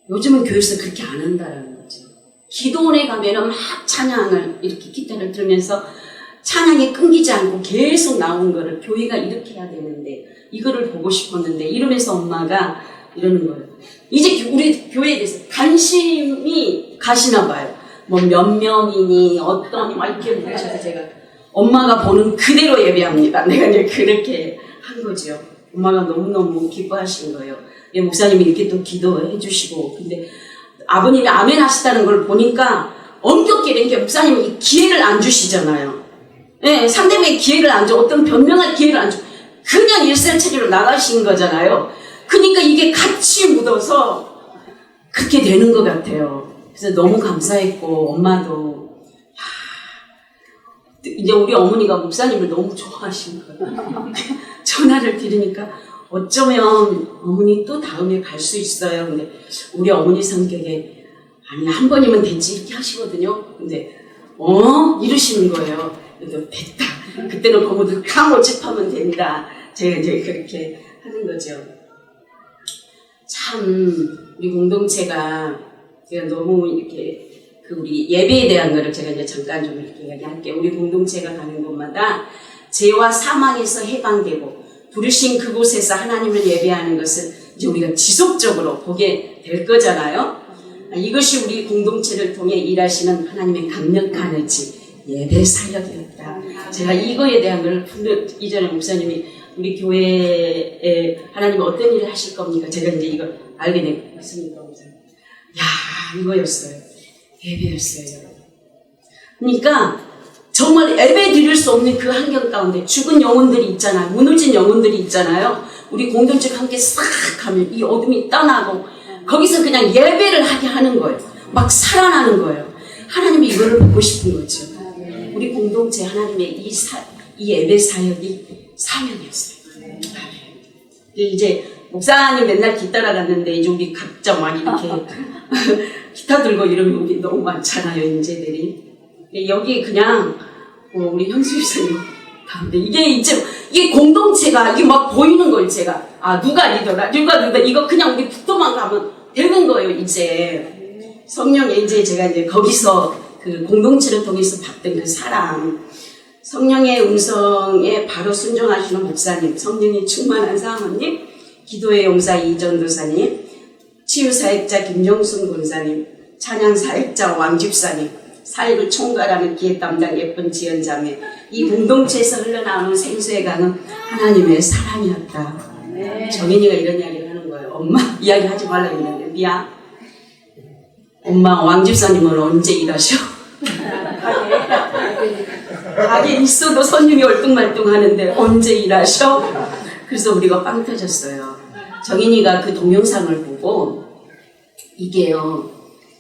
Speaker 4: 요즘은 교회에서 그렇게 안 한다라는 거죠. 기도원에 가면은 막 찬양을 이렇게 기타를 들으면서 찬양이 끊기지 않고 계속 나오는 거를 교회가 이렇게 해야 되는데 이거를 보고 싶었는데 이러면서 엄마가 이러는 거예요. 이제 우리 교회에 대해서 관심이 가시나 봐요. 뭐 몇 명이니 어떠니 막 이렇게 물으셔서 제가 엄마가 보는 그대로 예배합니다. 내가 이제 그렇게 한 거죠. 엄마가 너무너무 기뻐하신 거예요. 목사님이 이렇게 또 기도해 주시고 근데 아버님이 아멘 하시다는 걸 보니까 엄격히 이렇게 목사님이 기회를 안 주시잖아요. 네, 상대방의 기회를 안 줘. 어떤 변명할 기회를 안 줘. 그냥 일ser처리로 나가신 거잖아요. 그러니까 이게 같이 묻어서 그렇게 되는 것 같아요. 그래서 너무 감사했고 엄마도 이제 우리 어머니가 목사님을 너무 좋아하신 거예요. 전화를 드리니까 어쩌면 어머니 또 다음에 갈 수 있어요. 근데 우리 어머니 성격에 아니 한 번이면 되지 이렇게 하시거든요. 근데 이러시는 거예요. 그래서 됐다. 그때는 고모들 다 모집하면 된다. 제가 이제 그렇게 하는 거죠. 참 우리 공동체가 제가 너무 이렇게 그 우리 예배에 대한 거를 제가 이제 잠깐 좀 이렇게 이야기할게요. 우리 공동체가 가는 곳마다 죄와 사망에서 해방되고 부르신 그곳에서 하나님을 예배하는 것을 이제 우리가 지속적으로 보게 될 거잖아요. 이것이 우리 공동체를 통해 일하시는 하나님의 강력한 의지, 예배 사역이었다. 제가 이거에 대한 걸 이전에 목사님이 우리 교회에 하나님이 어떤 일을 하실 겁니까? 제가 이제 이걸 알게 됐습니다. 야, 이거였어요. 예배였어요, 여러분. 그러니까 정말 예배 드릴 수 없는 그 환경 가운데 죽은 영혼들이 있잖아요. 무너진 영혼들이 있잖아요. 우리 공동체가 함께 싹 하면 이 어둠이 떠나고 거기서 그냥 예배를 하게 하는 거예요. 막 살아나는 거예요. 하나님이 이거를 보고 싶은 거죠. 우리 공동체 하나님의 이 예배 사역이 사명이었어요. 이제 목사님 맨날 뒤따라갔는데 이제 우리 각자 막 이렇게 기타 들고 이러면 우리 너무 많잖아요, 인재들이. 여기 그냥 우리 현수 집사님 가운데 이게 공동체가 이게 막 보이는 거예요. 제가 누가 리더라 이거 그냥 우리 붙어만 가면 되는 거예요. 이제 성령의 이제 제가 이제 거기서 그 공동체를 통해서 받던 그 사랑, 성령의 음성에 바로 순종하시는 목사님, 성령이 충만한 사모님, 기도의 용사 이전도사님, 치유사역자 김정순 권사님, 찬양사역자 왕집사님, 사역을 총괄하는 기획 담당 예쁜 지연자매, 이 공동체에서 흘러나오는 생수의 강은 하나님의 사랑이었다. 정인이가 이런 이야기를 하는 거예요. 엄마 이야기하지 말라 했는데 미안. 엄마 왕집사님은 언제 일하셔? 가게 있어도 손님이 얼뚱말뚱 하는데 언제 일하셔? 그래서 우리가 빵 터졌어요. 정인이가 그 동영상을 보고 이게요.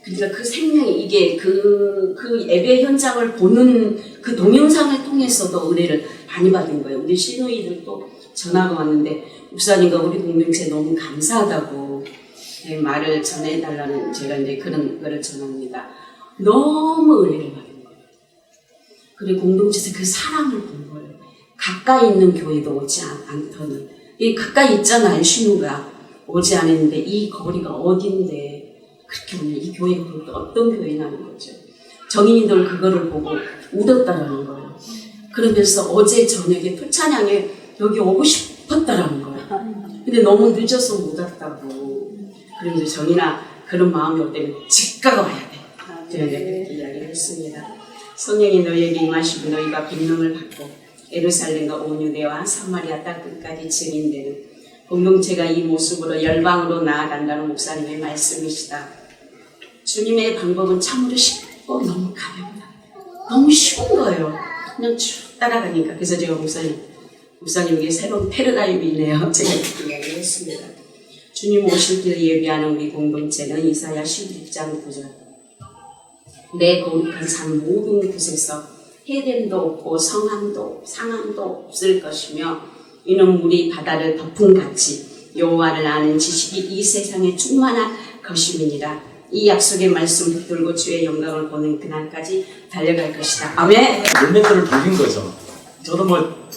Speaker 4: 그러니까 그 생명이 이게 그 예배 현장을 보는 그 동영상을 통해서도 은혜를 많이 받은 거예요. 우리 시누이들도 전화가 왔는데 목사님과 우리 공동체 너무 감사하다고 말을 전해달라는 제가 이제 그런 거를 전합니다. 너무 은혜를 받은 거예요. 그리고 공동체에서 그 사랑을 본 거예요. 가까이 있는 교회도 오지 않더니 이 가까이 있잖아요. 신우가 오지 않았는데 이 거리가 어딘데 그렇게 오면 이 교회가 어떤 교회냐는 거죠. 정인이들 그거를 보고 울었다라는 거예요. 그러면서 어제 저녁에 풀찬양에 여기 오고 싶었다라는 거예요. 근데 너무 늦어서 못 왔다고. 그러면서 정인아 그런 마음이 올 때는 즉각 와야 돼. 제가 이제 그렇게 이야기를 했습니다. 성령이 너희에게 임하시고 너희가 권능을 받고 예루살렘과 온 유대와 사마리아 땅 끝까지 증인되는 공동체가 이 모습으로 열방으로 나아간다는 목사님의 말씀이시다. 주님의 방법은 참으로 쉽고 너무 가볍다. 너무 쉬운 거예요. 그냥 쭉 따라가니까. 그래서 제가 목사님에게 새로운 패러다임이네요. 제가 그렇게 이야기를 했습니다. 주님 오실 길을 예비하는 우리 공동체는 이사야 16장 9절. 내 거룩한 산 모든 곳에서 해됨도 없고 상함도 없을 것이며 이는 물이 바다를 덮은 같이 여호와를 아는 지식이 이 세상에 충만한 것임이니라. 이 약속의 말씀 붙들고 주의 영광을 보는 그날까지 달려갈 것이다. 아멘.
Speaker 1: 열매들을 돌린 거죠. 저도 뭐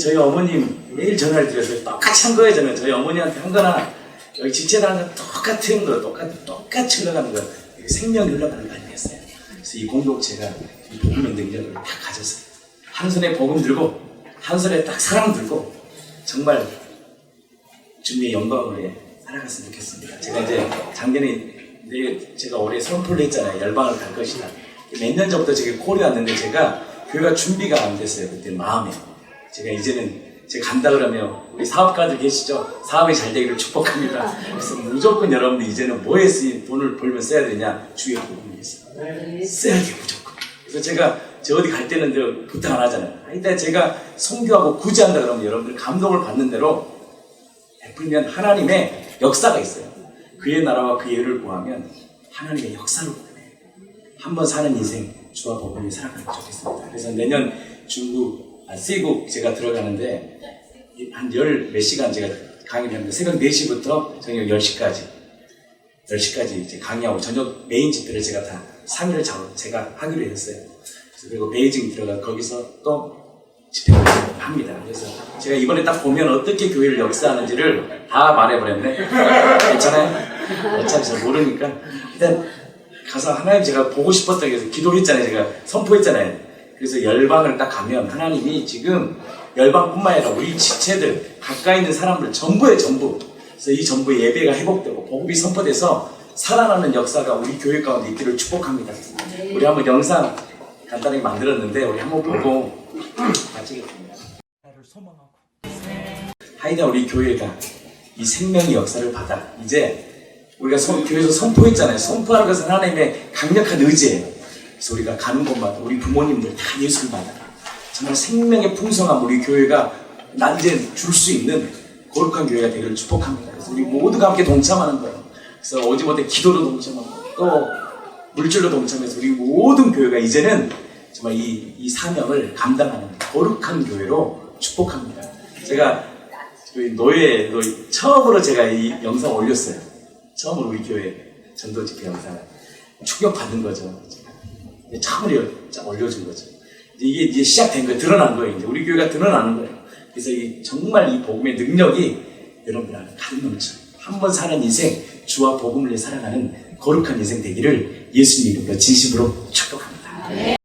Speaker 1: 저희 어머님 매일 전화를 드려서 똑같이 한 거예요. 저는 저희 어머니한테 한 거나 여기 지체단과 똑같은 거 똑같이 흘러가는 거 생명이 흘러가는 거 아니겠어요. 그래서 이 공동체가 이 복음의 능력을 다 가졌어요. 한 손에 복음 들고 한 손에 딱 사랑 들고 정말 주님의 영광으로 살아갔으면 좋겠습니다. 제가 이제 작년에 제가 올해 선포를 했잖아요. 열방을 갈 것이다. 몇 년 전부터 제가 콜이 왔는데 제가 교회가 준비가 안 됐어요. 그때 마음에. 제가 이제는 제가 간다 그러면 우리 사업가들 계시죠? 사업이 잘 되기를 축복합니다. 그래서 무조건 여러분들 이제는 뭐에 돈을 벌면 써야 되냐? 주의 복음을 위해서. 써야 돼요, 무조건. 그래서 제가 저 어디 갈 때는 늘 부탁 안 하잖아요. 일단 제가 선교하고 구제한다 그러면 여러분들 감동을 받는 대로 베풀면 하나님의 역사가 있어요. 그의 나라와 그의 의를 구하면 하나님의 역사를 보게 돼요. 한번 사는 인생 주와 복음이 살아가면 좋겠습니다. 그래서 내년 세국 제가 들어가는데 한 열 몇 시간 제가 강의를 하는데 새벽 4시부터 저녁 10시까지 이제 강의하고 저녁 메인 집회를 제가 다 3일을 제가 하기로 했어요. 그래서 그리고 베이징 들어가 거기서 또 집회를 합니다. 그래서 제가 이번에 딱 보면 어떻게 교회를 역사하는지를 다 말해버렸네. 괜찮아요? 어차피 잘 모르니까 일단 가서 하나님 제가 보고 싶었다고 해서 기도했잖아요. 제가 선포했잖아요. 그래서 열방을 딱 가면 하나님이 지금 열방뿐만 아니라 우리 지체들 가까이 있는 사람들 전부의 전부, 그래서 이 전부의 예배가 회복되고 복음이 선포돼서 살아나는 역사가 우리 교회 가운데 있기를 축복합니다. 우리 한번 영상 간단하게 만들었는데 우리 한번 보고 마치겠습니다. 하이다 우리 교회가 이 생명의 역사를 받아 이제 우리가 교회에서 선포했잖아요. 선포하는 것은 하나님의 강력한 의지예요. 그래서 우리가 가는 곳마다 우리 부모님들 다 예수를 받아 정말 생명의 풍성함 우리 교회가 이제 줄 수 있는 거룩한 교회가 되기를 축복합니다. 그래서 우리 모두가 함께 동참하는 거예요. 그래서 오지못해 기도로 동참하고 또 물질로 동참해서 우리 모든 교회가 이제는 정말 이 사명을 감당하는 거룩한 교회로 축복합니다. 제가 노예 처음으로 제가 이 영상 올렸어요. 처음으로 우리 교회 전도 집회 영상 충격받은 거죠. 처음으로 올려준 거죠. 이게 이제 시작된 거예요. 드러난 거예요. 이제 우리 교회가 드러나는 거예요. 그래서 정말 이 복음의 능력이 여러분 안에 가득 넘쳐. 한번 사는 인생, 주와 복음을 살아가는 거룩한 인생 되기를 예수님 이름으로 진심으로 축복합니다.